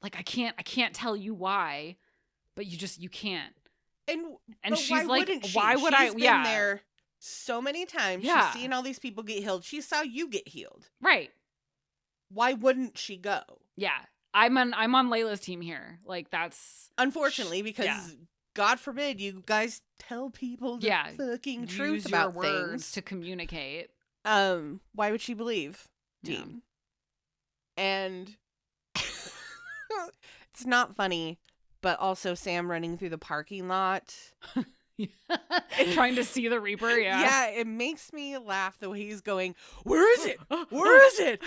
B: Like, I can't tell you why, but you can't. And she's like, why would I?
A: She's been there so many times.
B: Yeah.
A: She's seen all these people get healed. She saw you get healed.
B: Right.
A: Why wouldn't she go?
B: Yeah. I'm on Layla's team here. Like, that's...
A: Unfortunately, because God forbid you guys tell people the fucking truth about
B: your words to communicate.
A: Why would she believe Dean? Yeah. And it's not funny, but also Sam running through the parking lot.
B: Trying to see the Reaper,
A: Yeah, it makes me laugh the way he's going, where is it? Where is it?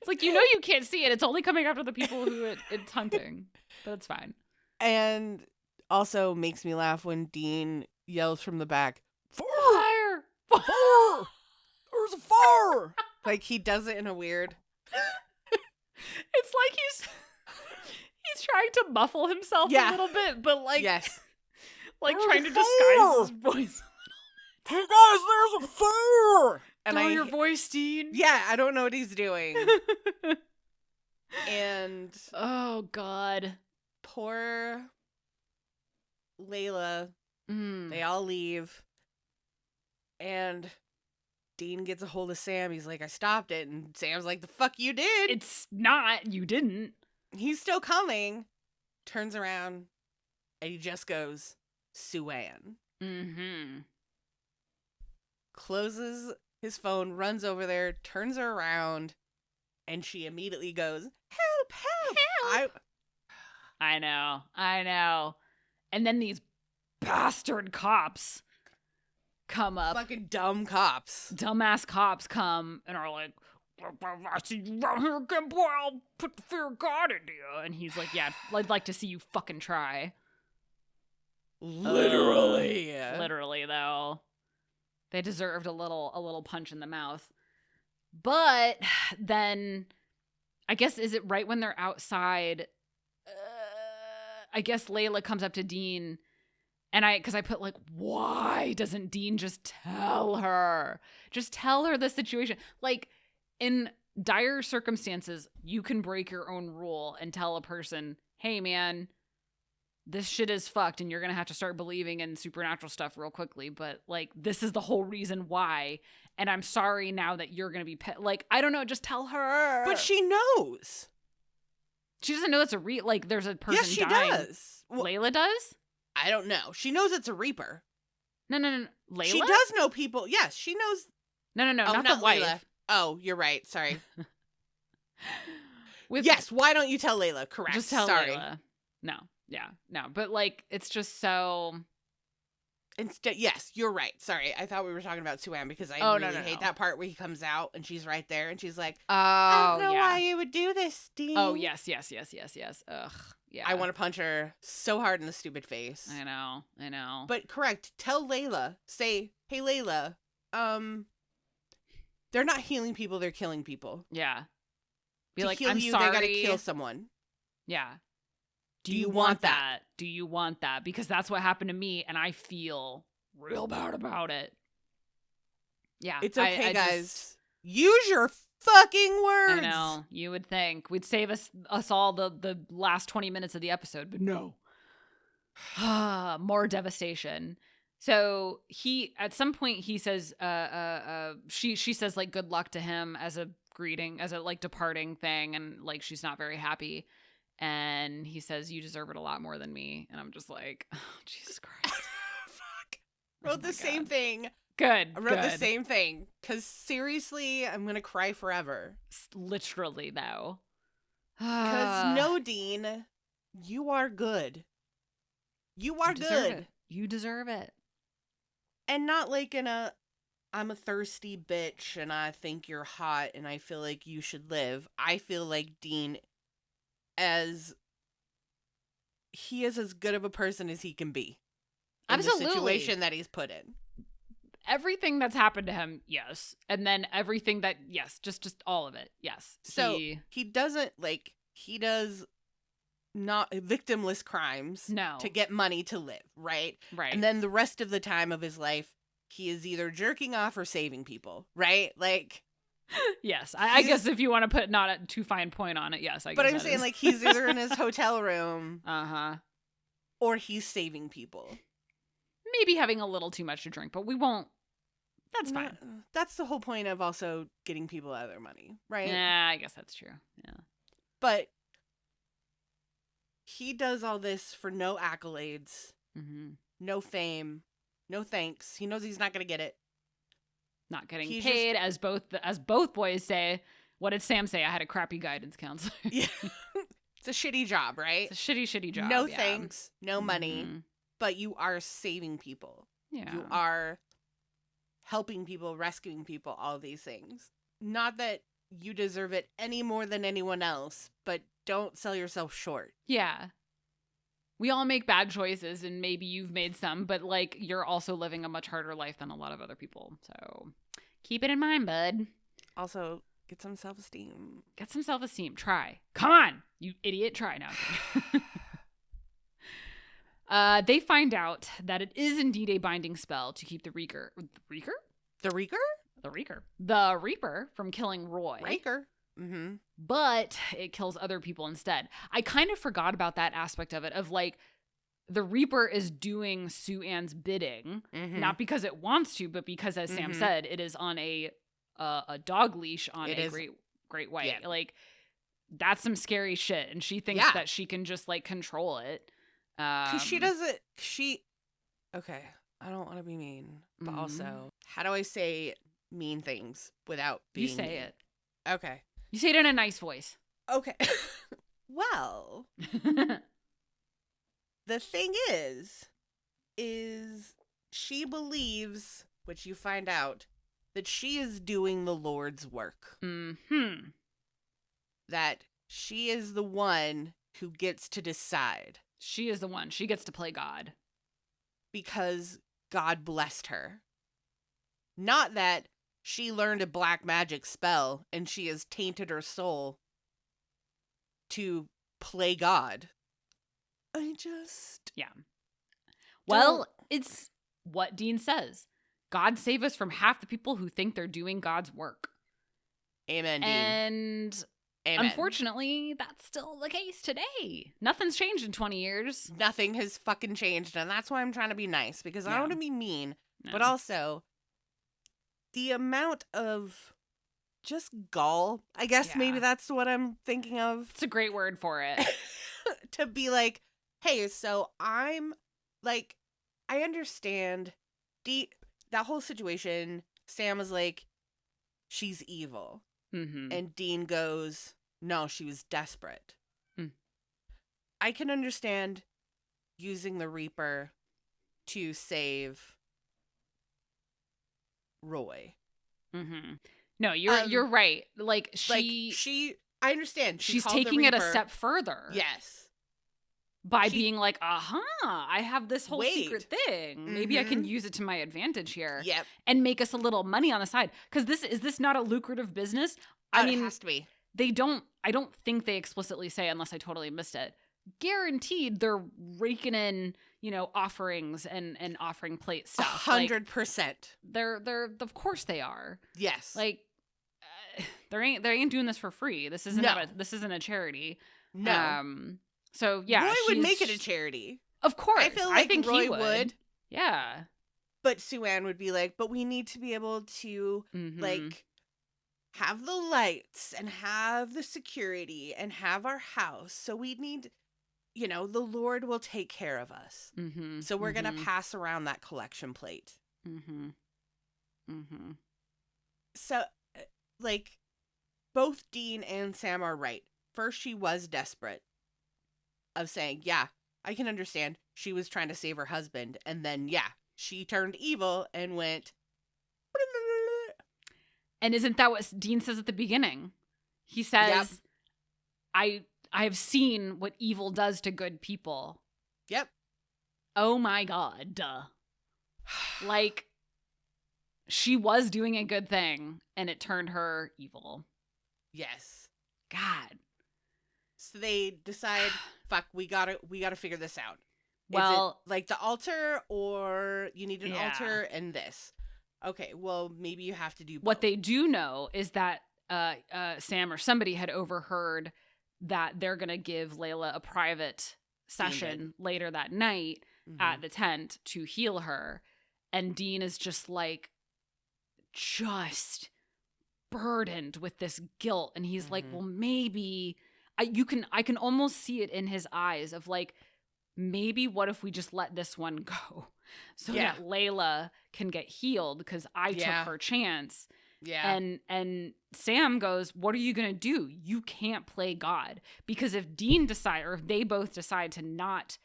B: It's like, you can't see it. It's only coming after the people who it's hunting. But it's fine.
A: And also makes me laugh when Dean yells from the back,
B: fire!
A: Fire! There's a fire! Like, he does it in a weird...
B: It's like he's trying to muffle himself a little bit, but like...
A: Yes.
B: Like, trying to disguise his voice.
A: Hey guys, there's a fire!
B: And Throw your voice, Dean.
A: Yeah, I don't know what he's doing. And...
B: Oh, God.
A: Poor Layla. They all leave. And Dean gets a hold of Sam. He's like, I stopped it. And Sam's like, the fuck you did?
B: It's not. You didn't.
A: He's still coming. Turns around. And he just goes, Suan.
B: Mm-hmm.
A: Closes his phone, runs over there, turns her around, and she immediately goes, help, help.
B: Help. I know. And then these bastard cops come up.
A: Fucking dumb cops.
B: Dumbass cops come and are like, I see you around here again, boy, I'll put the fear of God into you. And he's like, yeah, I'd like to see you fucking try.
A: Literally.
B: Literally, though. They deserved a little punch in the mouth. But then, I guess, is it right when they're outside? I guess Layla comes up to Dean, and because I put like, why doesn't Dean just tell her? Just tell her the situation. Like, in dire circumstances, you can break your own rule and tell a person, hey man, this shit is fucked and you're gonna have to start believing in supernatural stuff real quickly, but like, this is the whole reason why, and I'm sorry now that you're gonna be like, I don't know, just tell her.
A: But she knows.
B: She doesn't know that's like there's a person
A: dying.
B: Yes, she
A: does.
B: Well, Layla does?
A: I don't know. She knows it's a Reaper.
B: No. Layla?
A: She does know people. Yes, she knows.
B: No, not the wife.
A: Layla. Oh, you're right. Sorry. Yes, why don't you tell Layla? Correct.
B: Just tell
A: Sorry.
B: Layla. No. Yeah, no. But like, it's just so...
A: Instead, yes, you're right. Sorry, I thought we were talking about Sue-Ann because I
B: Oh,
A: really
B: no.
A: hate that part where he comes out and she's right there and she's like, I
B: Oh,
A: don't know why
B: yeah.
A: you would do this, Dean.
B: Oh, yes. Ugh, yeah.
A: I want to punch her so hard in the stupid face.
B: I know.
A: But correct, tell Layla, say, hey, Layla, they're not healing people, they're killing people.
B: Yeah. Be
A: to
B: like,
A: heal
B: I'm
A: you,
B: sorry.
A: they gotta kill someone.
B: Yeah.
A: Do you want that?
B: Do you want that? Because that's what happened to me, and I feel real bad about it. Yeah.
A: It's okay, guys. Use your fucking words.
B: I know. You would think. We'd save us all the last 20 minutes of the episode, but no. More devastation. So at some point he says, she says like good luck to him as a greeting, as a like departing thing, and like she's not very happy. And he says, you deserve it a lot more than me. And I'm just like, oh, Jesus Christ.
A: Fuck. Wrote the same thing.
B: Good.
A: I wrote the same thing. Because seriously, I'm going to cry forever.
B: Literally, though.
A: Because no, Dean, you are good. You are good.
B: You deserve it.
A: And not like I'm a thirsty bitch and I think you're hot and I feel like you should live. I feel like Dean he is as good of a person as he can be. In
B: Absolutely.
A: the situation that he's put in.
B: Everything that's happened to him, yes. And then everything that, yes, just all of it, yes.
A: So he does not victimless crimes to get money to live, right?
B: Right.
A: And then the rest of the time of his life, he is either jerking off or saving people, right? Like,
B: yes, I guess if you want to put not a too fine point on it, yes, I guess.
A: But I'm saying, like, he's either in his hotel room, or he's saving people.
B: Maybe having a little too much to drink, but we won't. That's fine.
A: That's the whole point of also getting people out of their money, right?
B: Yeah, I guess that's true. Yeah.
A: But he does all this for no accolades, no fame, no thanks. He knows he's not going to get it.
B: Not getting paid, as both boys say. What did Sam say? I had a crappy guidance counselor.
A: Yeah. It's a shitty job, right?
B: It's a shitty job.
A: No thanks, no money, but you are saving people.
B: Yeah.
A: You are helping people, rescuing people, all these things. Not that you deserve it any more than anyone else, but don't sell yourself short.
B: Yeah. We all make bad choices, and maybe you've made some, but like you're also living a much harder life than a lot of other people. So keep it in mind, bud.
A: Also, get some self-esteem.
B: Get some self-esteem. Try. Come on, you idiot. Try now. They find out that it is indeed a binding spell to keep the Reaper from killing Roy.
A: Raker.
B: But it kills other people instead. I kind of forgot about that aspect of it, of like the Reaper is doing Sue-Ann's bidding, not because it wants to, but because, as Sam said, it is on a dog leash on great white. Yeah. Like, that's some scary shit, and she thinks that she can just like control it.
A: Because she doesn't. Okay, I don't want to be mean, but also, how do I say mean things without being?
B: You say
A: mean?
B: it.
A: Okay.
B: You say it in a nice voice.
A: Okay. Well, the thing is she believes, which you find out, that she is doing the Lord's work. That she is the one who gets to decide.
B: She is the one. She gets to play God.
A: Because God blessed her. Not that she learned a black magic spell and she has tainted her soul to play God.
B: Yeah. Well, it's what Dean says. God save us from half the people who think they're doing God's work.
A: Amen, Dean.
B: And
A: amen.
B: Unfortunately, that's still the case today. Nothing's changed in 20 years.
A: Nothing has fucking changed, and that's why I'm trying to be nice, because I don't want to be mean, but also the amount of just gall, I guess maybe that's what I'm thinking of.
B: It's a great word for it.
A: To be like, hey, so I'm like, I understand that whole situation. Sam is like, she's evil. And Dean goes, no, she was desperate. I can understand using the Reaper to save Roy.
B: Mm-hmm. No, you're right. Like
A: I understand.
B: She's
A: called the
B: taking it a
A: Reaper.
B: step further.
A: Yes.
B: By being like, I have this whole secret thing. Maybe I can use it to my advantage here.
A: Yep.
B: And make us a little money on the side. Because is this not a lucrative business? I mean,
A: it has to be.
B: I don't think they explicitly say, unless I totally missed it. Guaranteed they're raking in, offerings and offering plate stuff.
A: 100%.
B: They're of course they are.
A: Yes.
B: Like they ain't doing this for free. This isn't a charity.
A: No.
B: So yeah,
A: Roy would make it a charity.
B: Of course.
A: I think Roy would.
B: Yeah.
A: But Sue-Ann would be like, but we need to be able to like have the lights and have the security and have our house. So we need, the Lord will take care of us.
B: Mm-hmm.
A: So we're going to pass around that collection plate.
B: Mm-hmm. Mm-hmm.
A: So, like, both Dean and Sam are right. First, she was desperate of saying, yeah, I can understand. She was trying to save her husband. And then, yeah, she turned evil and went.
B: And isn't that what Dean says at the beginning? He says, I have seen what evil does to good people.
A: Yep.
B: Oh my God. Like, she was doing a good thing and it turned her evil.
A: Yes.
B: God.
A: So they decide, fuck, we gotta figure this out.
B: Well,
A: is it like the altar, or you need an altar and this? Okay, well, maybe you have to do both.
B: What they do know is that Sam or somebody had overheard that they're going to give Layla a private session later that night at the tent to heal her. And Dean is just burdened with this guilt. And he's like, well, maybe I can almost see it in his eyes of like, maybe what if we just let this one go so that Layla can get healed because I took her chance. Yeah. And Sam goes, what are you going to do? You can't play God. Because if Dean if they both decide to not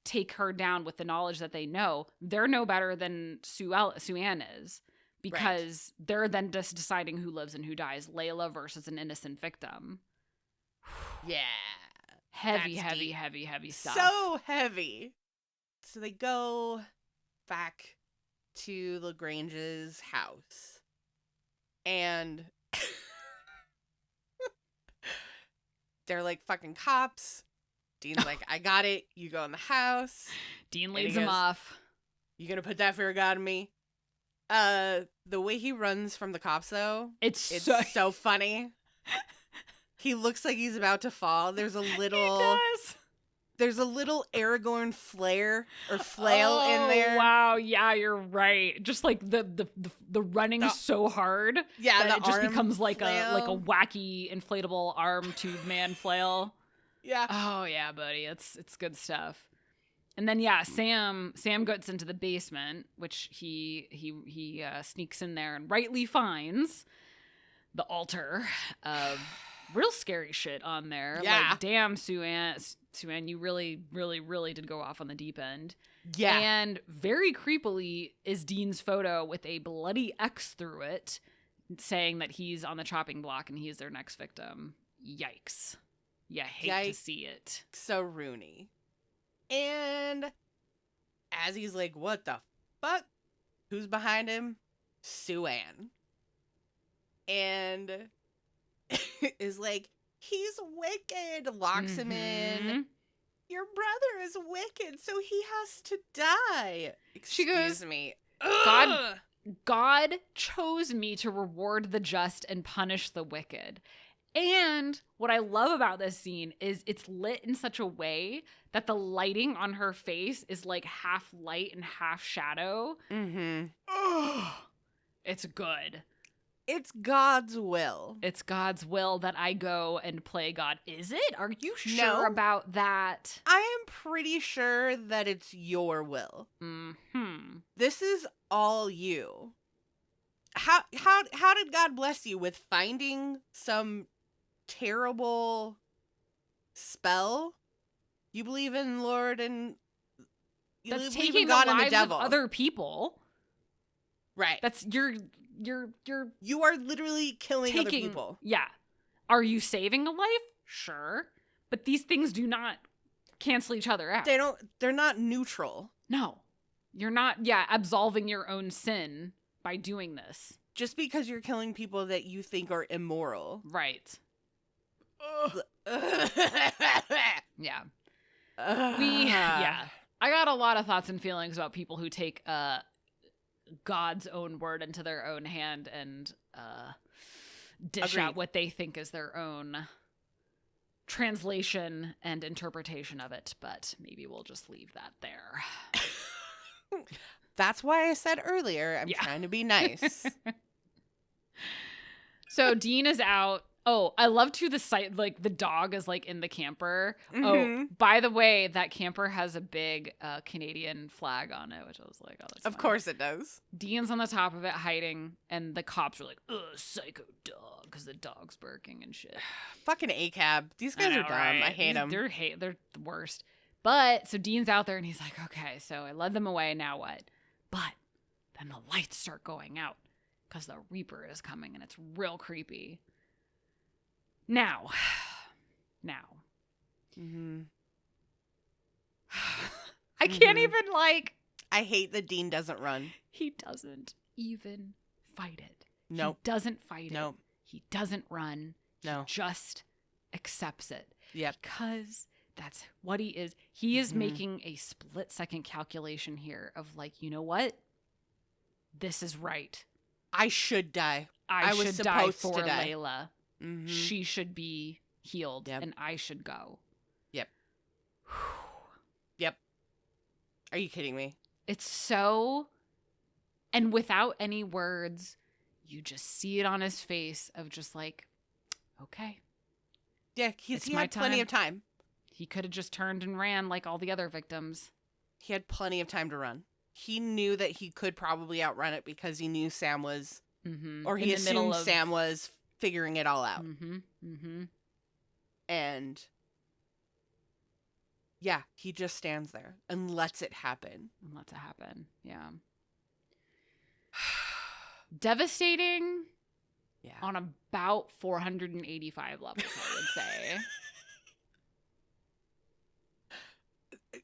B: take her down with the knowledge that they know, they're no better than Sue-Ann is. Because they're then just deciding who lives and who dies. Layla versus an innocent victim.
A: Yeah.
B: Heavy stuff.
A: So heavy. So they go back to LaGrange's house. And they're like fucking cops. Dean's like, I got it. You go in the house.
B: Dean leads him off.
A: You gonna put that fear of God in me? The way he runs from the cops, though, it's so funny. He looks like he's about to fall. There's a little Aragorn flail in there.
B: Wow, yeah, you're right. Just like the running so hard, that it just becomes like a wacky inflatable arm tube man flail.
A: Yeah.
B: Oh yeah, buddy, it's good stuff. And then Sam gets into the basement, which he sneaks in there and rightly finds the altar of real scary shit on there.
A: Yeah.
B: Like, damn, Sue-Ann, you really, really, really did go off on the deep end.
A: Yeah.
B: And very creepily is Dean's photo with a bloody X through it, saying that he's on the chopping block and he's their next victim. Yikes. You hate to see it.
A: So Rooney. And as he's like, what the fuck? Who's behind him? Sue-Ann. And is like, he's wicked. Locks him in. Your brother is wicked, so he has to die. Excuse me.
B: God chose me to reward the just and punish the wicked. And what I love about this scene is it's lit in such a way that the lighting on her face is like half light and half shadow. It's good.
A: It's God's will.
B: It's God's will that I go and play God. Is it? Are you sure about that?
A: I am pretty sure that it's your will. This is all you. How did God bless you with finding some terrible spell? You believe in Lord and You
B: That's
A: believe in
B: taking the
A: God and the
B: lives of
A: devil.
B: other people.
A: Right.
B: That's you're
A: You are literally killing other people.
B: Yeah. Are you saving a life? Sure. But these things do not cancel each other out.
A: They're not neutral.
B: No. You're not, absolving your own sin by doing this.
A: Just because you're killing people that you think are immoral.
B: Right. Yeah. I got a lot of thoughts and feelings about people who take God's own word into their own hand and dish
A: Agreed.
B: out what they think is their own translation and interpretation of it, but maybe we'll just leave that there.
A: That's why I said earlier, I'm trying to be nice.
B: So Dean is out. Oh, I love too the sight, like the dog is like in the camper.
A: Mm-hmm.
B: Oh, by the way, that camper has a big Canadian flag on it, which I was like, oh, that's
A: Of
B: fun.
A: course it does.
B: Dean's on the top of it hiding, and the cops are like, ugh, psycho dog, because the dog's barking and shit.
A: Fucking ACAB. These guys are dumb.
B: Right?
A: I hate them.
B: They're the worst. But, so Dean's out there, and he's like, okay, so I led them away, now what? But then the lights start going out, because the Reaper is coming, and it's real creepy. Now.
A: Mm-hmm.
B: I can't even,
A: I hate that Dean doesn't run.
B: he doesn't even fight it.
A: Nope.
B: He doesn't fight
A: Nope.
B: it. He doesn't run.
A: No.
B: He just accepts it.
A: Yep.
B: Because that's what he is. He is
A: Mhm.
B: making a split-second calculation here of you know what? This is right.
A: I should die.
B: I
A: was
B: should die
A: supposed
B: for
A: to die.
B: Layla.
A: Mm-hmm.
B: She should be healed,
A: Yep.
B: and I should go.
A: Yep. Yep. Are you kidding me?
B: It's so... And without any words, you just see it on his face of just okay.
A: Yeah, he had plenty of time.
B: He could have just turned and ran like all the other victims.
A: He had plenty of time to run. He knew that he could probably outrun it because he knew Sam was, or he assumed Sam was figuring it all out.
B: Mm-hmm. Mm-hmm.
A: And yeah, he just stands there and lets it happen.
B: Yeah. Devastating.
A: Yeah.
B: On about 485 levels, I would say.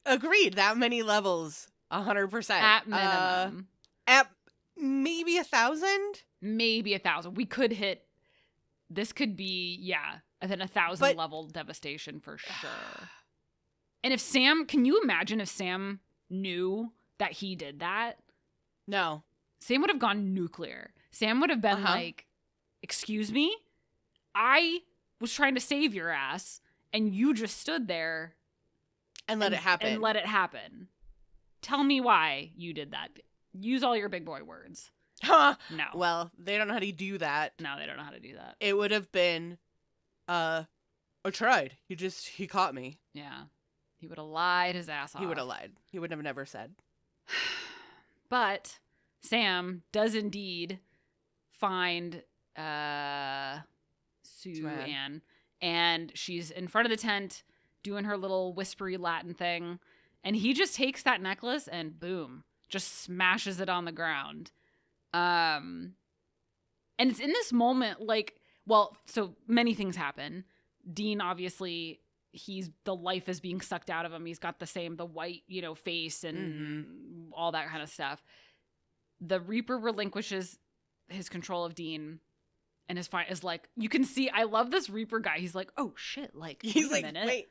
A: Agreed. That many levels. 100%.
B: At minimum.
A: At maybe 1,000?
B: Maybe 1,000. We could hit... This could be, within 1,000 level devastation for sure. And if Sam... Can you imagine if Sam knew that he did that?
A: No.
B: Sam would have gone nuclear. Sam would have been like, excuse me? I was trying to save your ass, and you just stood there...
A: And let it happen.
B: And let it happen. Tell me why you did that. Use all your big boy words.
A: Huh.
B: No.
A: Well, they don't know how to do that.
B: No, they don't know how to do that.
A: It would have been, I tried. He caught me.
B: Yeah. He would have lied his ass off.
A: He would have lied. He would have never said.
B: But Sam does indeed find Sue Ann, and she's in front of the tent doing her little whispery Latin thing, and he just takes that necklace and boom, just smashes it on the ground. And it's in this moment, so many things happen. Dean, obviously, the life is being sucked out of him. He's got the white, face and all that kind of stuff. The Reaper relinquishes his control of Dean, and is like, you can see, I love this Reaper guy. He's like, oh shit,
A: he's
B: wait a minute.
A: Wait.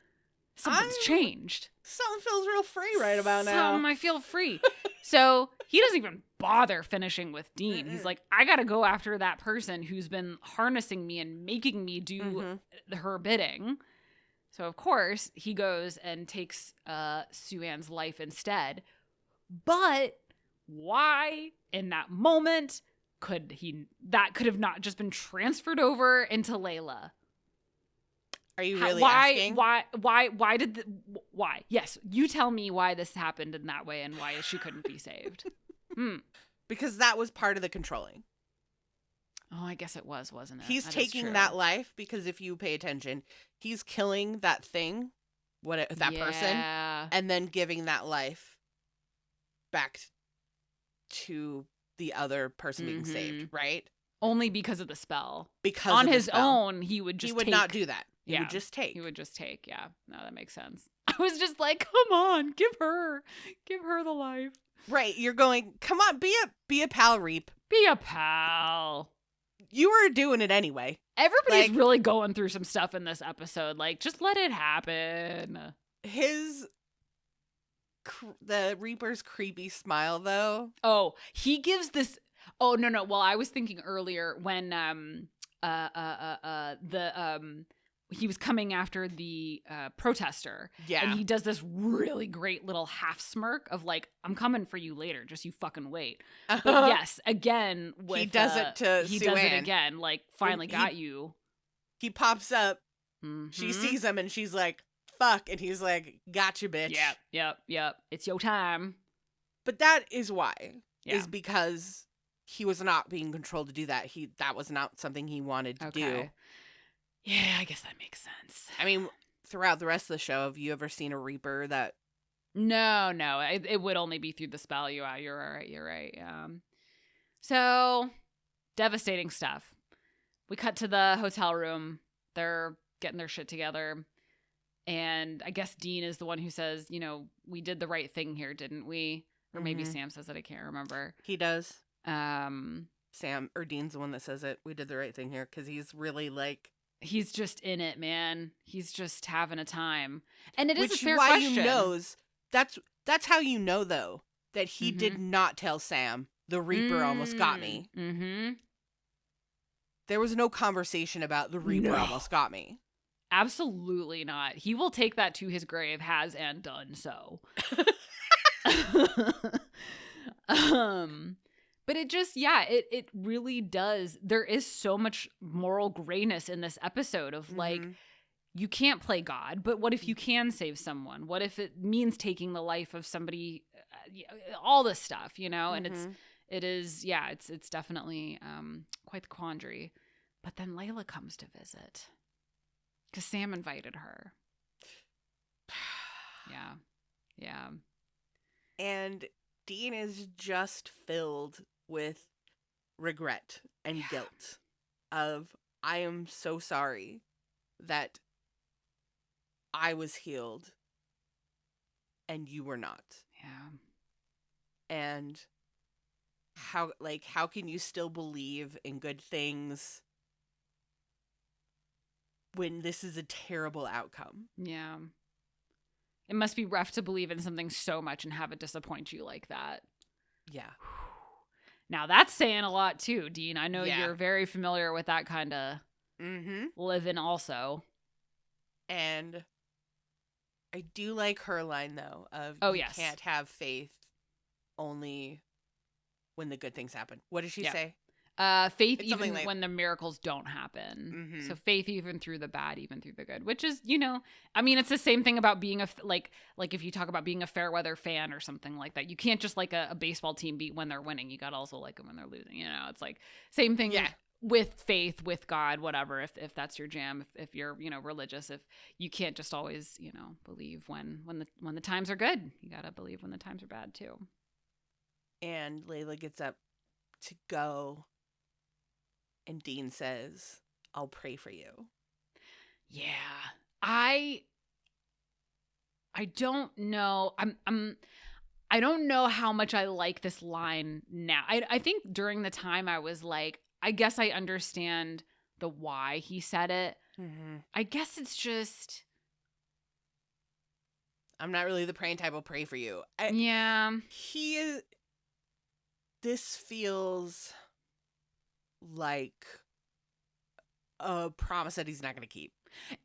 B: Something's changed.
A: Something feels real free right about now.
B: I feel free. So he doesn't even bother finishing with Dean. He's like, I gotta go after that person who's been harnessing me and making me do her bidding. So of course he goes and takes Sue Ann's life instead. But why in that moment could have not just been transferred over into Layla?
A: Are you really asking?
B: Why? Yes, you tell me why this happened in that way and why she couldn't be saved.
A: Because that was part of the controlling.
B: Oh, I guess it was, wasn't it?
A: He's taking that life because if you pay attention, he's killing that thing, person, and then giving that life back to the other person being saved, right?
B: Only because of the spell.
A: Because
B: on
A: of the
B: his
A: spell.
B: own, he would just
A: not do that. He would just take.
B: He would just take. Yeah. No, that makes sense. I was just like, come on, give her the life.
A: Right. You're going, come on, be a pal, Reap.
B: Be a pal.
A: You were doing it anyway.
B: Everybody's really going through some stuff in this episode. Like, just let it happen.
A: The Reaper's creepy smile, though.
B: Oh, he gives this. Oh, no. Well, I was thinking earlier when he was coming after the protester.
A: Yeah.
B: And he does this really great little half smirk of like, I'm coming for you later. Just you fucking wait. But yes, again, with,
A: he does it to
B: he
A: Sue
B: does
A: Ann.
B: it again. Like, finally got you.
A: He pops up.
B: Mm-hmm.
A: She sees him and she's like, fuck. And he's like, gotcha, bitch.
B: Yep. It's your time.
A: But that is why.
B: Yeah.
A: Is because he was not being controlled to do that. That was not something he wanted to do.
B: Yeah, I guess that makes sense.
A: I mean, throughout the rest of the show, have you ever seen a Reaper that...
B: No. It would only be through the spell. You're right. So, devastating stuff. We cut to the hotel room. They're getting their shit together. And I guess Dean is the one who says, we did the right thing here, didn't we? Or maybe Sam says it. I can't remember.
A: He does. Sam or Dean's the one that says it. We did the right thing here because he's really like...
B: He's just in it, man. He's just having a time. And it is a fair
A: question.
B: question.
A: That's how you know, though, that he did not tell Sam, the Reaper almost got me.
B: Mm-hmm.
A: There was no conversation about the Reaper almost got me.
B: Absolutely not. He will take that to his grave, has and done so. But it just, it really does. There is so much moral grayness in this episode of like, you can't play God, but what if you can save someone? What if it means taking the life of somebody? All this stuff, and it's definitely quite the quandary. But then Layla comes to visit because Sam invited her. Yeah.
A: And Dean is just filled with regret and guilt of, I am so sorry that I was healed and you were not.
B: Yeah.
A: And how can you still believe in good things when this is a terrible outcome?
B: Yeah. It must be rough to believe in something so much and have it disappoint you like that.
A: Yeah.
B: Now that's saying a lot too, Dean. I know you're very familiar with that kind of living also.
A: And I do like her line, though, of you can't have faith only when the good things happen. What did she say?
B: Faith even when the miracles don't happen. So faith even through the bad, even through the good, which is, I mean, it's the same thing about being like if you talk about being a fair weather fan or something like that, you can't just like a baseball team beat when they're winning. You got to also like them when they're losing, it's like same thing with faith, with God, whatever, if that's your jam, if you're, religious, if you can't just always, believe when the times are good, you got to believe when the times are bad too.
A: And Layla gets up to go. And Dean says, I'll pray for you.
B: Yeah. I don't know. I don't know how much I like this line now. I think during the time I was like, I guess I understand the why he said it. I guess it's just,
A: I'm not really the praying type. I'll pray for you. This feels like a promise that he's not going to keep.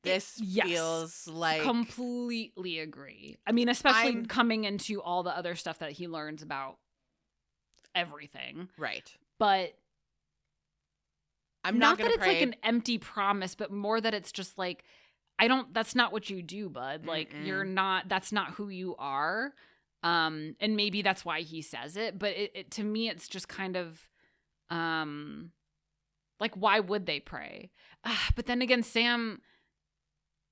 A: This feels like...
B: Completely agree. I mean, especially coming into all the other stuff that he learns about everything.
A: Right.
B: But
A: I'm not going to pray.
B: It's like an empty promise, but more that it's just like, that's not what you do, bud. Like, that's not who you are. And maybe that's why he says it. But it to me, it's just kind of... like, why would they pray? But then again, Sam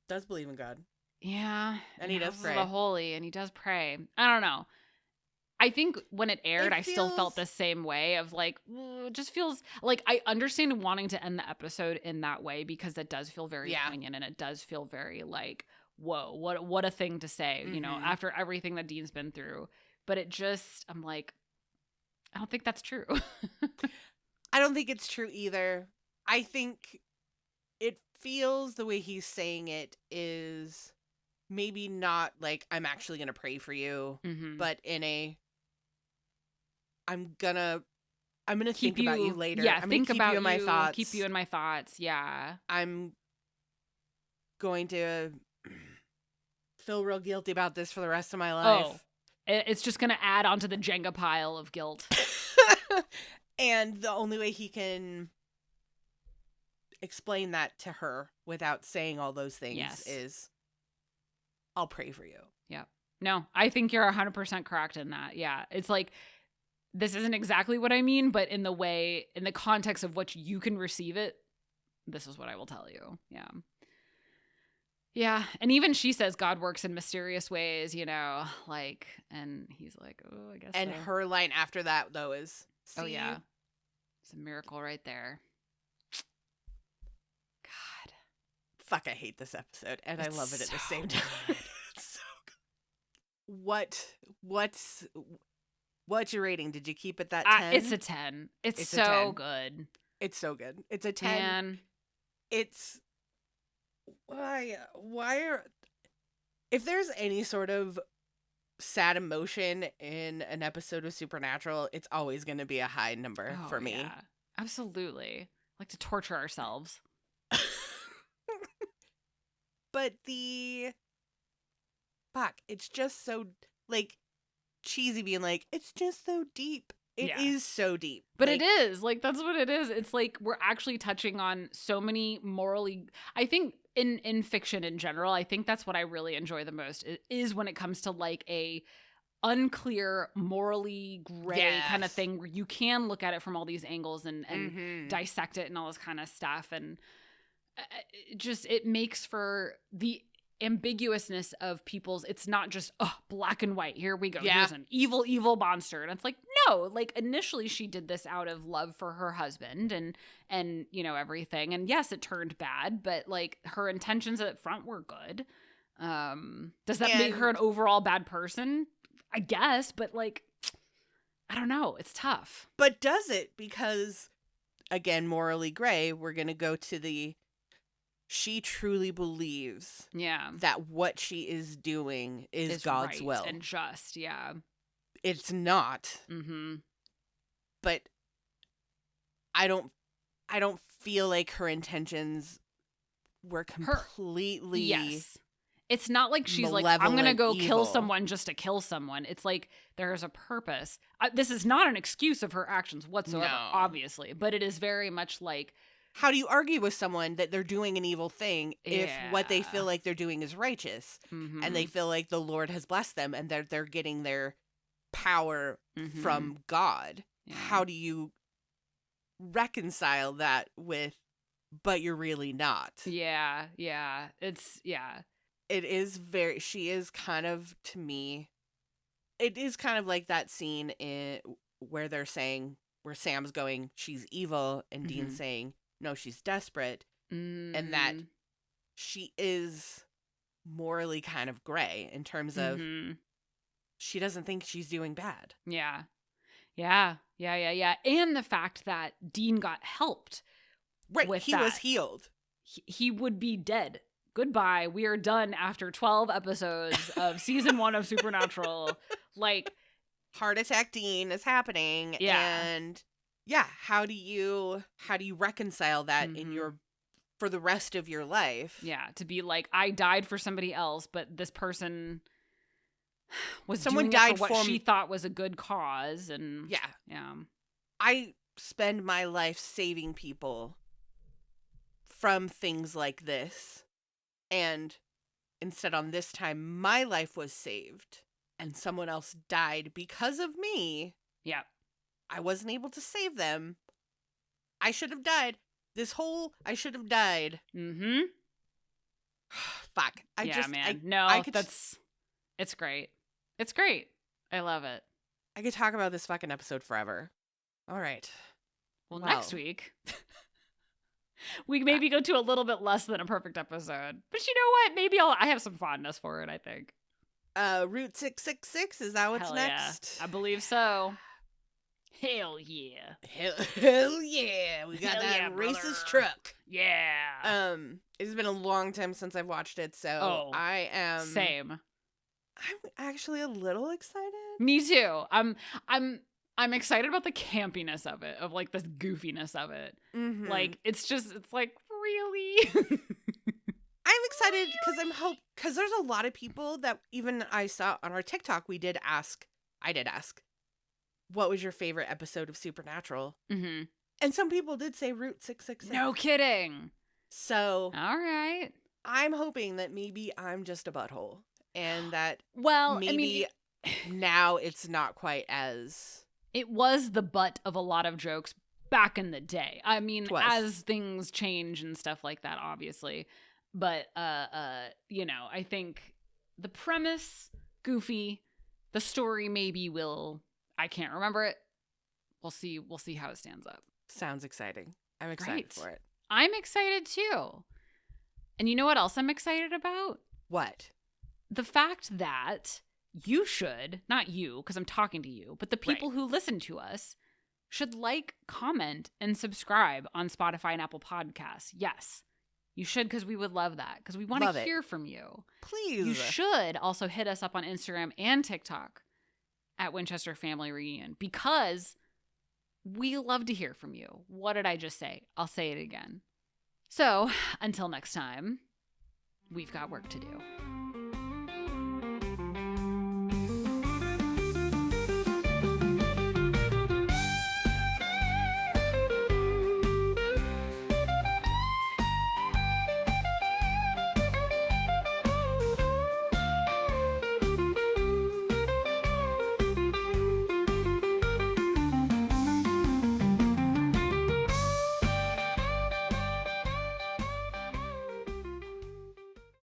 A: does believe in God.
B: Yeah.
A: And he does pray.
B: The holy, and he does pray. I don't know. I think when it aired,
A: It
B: I still felt
A: feels
B: the same way of like, it just feels like I understand wanting to end the episode in that way because it does feel very
A: yeah.
B: poignant and it does feel very like, whoa, what a thing to say, you know,
A: Mhm.
B: after everything that Dean's been through. But it just, I'm like, I don't think that's true.
A: I don't think it's true either. I think it feels the way he's saying it is maybe not like I'm actually going to pray for you,
B: Mm-hmm.
A: but in a I'm gonna
B: Keep
A: think about you
B: you,
A: later.
B: yeah,
A: I'm gonna
B: think
A: keep you
B: about
A: in my
B: you, keep you
A: thoughts.
B: in my thoughts. Yeah.
A: I'm going to feel real guilty about this for the rest of my
B: Oh,
A: life.
B: it's just going to add onto the Jenga pile of guilt.
A: And the only way he can explain that to her without saying all those things
B: Yes.
A: is I'll pray for you.
B: Yeah. No, I think you're 100% correct in that. Yeah. It's like, this isn't exactly what I mean, but in the context of what you can receive it, this is what I will tell you. Yeah. Yeah. And even she says God works in mysterious ways, you know, like, and he's like, oh, I guess
A: And
B: so.
A: her line after that though is,
B: Oh, yeah. It's a miracle right there. God.
A: Fuck, I hate this episode and I love it at the same time. It's so good. What's your rating? Did you keep it that 10?
B: It's a 10. It's
A: It's a
B: so
A: 10.
B: good.
A: It's so good. It's a 10.
B: Man.
A: It's why are if there's any sort of sad emotion in an episode of Supernatural, it's always going to be a high number for me.
B: Yeah. Absolutely. Like to torture ourselves.
A: But the fuck, it's just so like cheesy being like, it's just so deep. It is so deep.
B: But
A: like,
B: it is. Like, that's what it is. It's like we're actually touching on so many morally... I think in fiction in general, I think that's what I really enjoy the most is when it comes to like a unclear, morally gray kind of
A: Yes.
B: thing where you can look at it from all these angles and
A: Mhm.
B: dissect it and all this kind of stuff. And it makes for the ambiguousness of people's, it's not just black and white, here we go, here's an evil monster. And it's like, no, like initially she did this out of love for her husband and you know everything, and yes, it turned bad, but like her intentions up front were good. Does that make her an overall bad person? I guess, but like, I don't know, it's tough.
A: But does it? Because again, morally gray, we're gonna go to the she truly believes that what she is doing is God's
B: right
A: will.
B: And just,
A: It's not.
B: Mm-hmm.
A: But I don't feel like her intentions were completely
B: yes. It's not like she's like, I'm going to go kill someone just to kill someone. It's like there's a purpose. This is not an excuse of her actions whatsoever, obviously, but it is very much like,
A: how do you argue with someone that they're doing an evil thing if what they feel like they're doing is righteous, and they feel like the Lord has blessed them and they're getting their power from God? How do you reconcile that with, but you're really not? It is very, she is kind of, to me, it is kind of like that scene where they're saying, where Sam's going, she's evil, and Dean's saying, no, she's desperate, and that she is morally kind of gray in terms of she doesn't think she's doing bad.
B: Yeah. And the fact that Dean got helped.
A: Right, he was healed.
B: He would be dead. Goodbye. We are done after 12 episodes of season 1 of Supernatural. Like,
A: heart attack Dean is happening. And how do you reconcile that in for the rest of your life?
B: To be like, I died for somebody else, but this person was
A: someone
B: doing
A: died
B: it for what she thought was a good cause. And
A: I spend my life saving people from things like this, and instead on this time my life was saved and someone else died because of me. I wasn't able to save them. I should have died. I should have died. Fuck.
B: it's great. It's great. I love it.
A: I could talk about this fucking episode forever. All right.
B: Well,
A: Wow.
B: next week, we maybe go to a little bit less than a perfect episode. But you know what? Maybe I have some fondness for it, I think.
A: Route 666, is that what's
B: Hell
A: next?
B: Yeah. I believe so. Hell yeah.
A: Hell yeah. We got
B: Hell
A: that
B: yeah,
A: racist
B: brother.
A: truck.
B: Yeah.
A: It's been a long time since I've watched it, so I am
B: Same.
A: I'm actually a little excited.
B: Me too. I'm excited about the campiness of it, of like this goofiness of it.
A: Mm-hmm.
B: Like it's like really.
A: I'm excited because there's a lot of people that even I saw on our TikTok. I did ask, what was your favorite episode of Supernatural?
B: Mm-hmm.
A: And some people did say Route 666.
B: No kidding.
A: So
B: All right.
A: I'm hoping that maybe I'm just a butthole and that
B: maybe
A: now it's not quite as...
B: It was the butt of a lot of jokes back in the day. I mean, as things change and stuff like that, obviously. But, I think the premise, goofy, the story maybe I can't remember it. We'll see how it stands up.
A: Sounds exciting. I'm excited for it.
B: I'm excited too. And you know what else I'm excited about?
A: What?
B: The fact that you should, not you, because I'm talking to you, but the people who listen to us should like, comment, and subscribe on Spotify and Apple Podcasts. Yes, you should, because we would love that, because we want to hear from you.
A: Please.
B: You should also hit us up on Instagram and TikTok at Winchester Family Reunion, because we love to hear from you. What did I just say? I'll say it again. So, until next time, we've got work to do.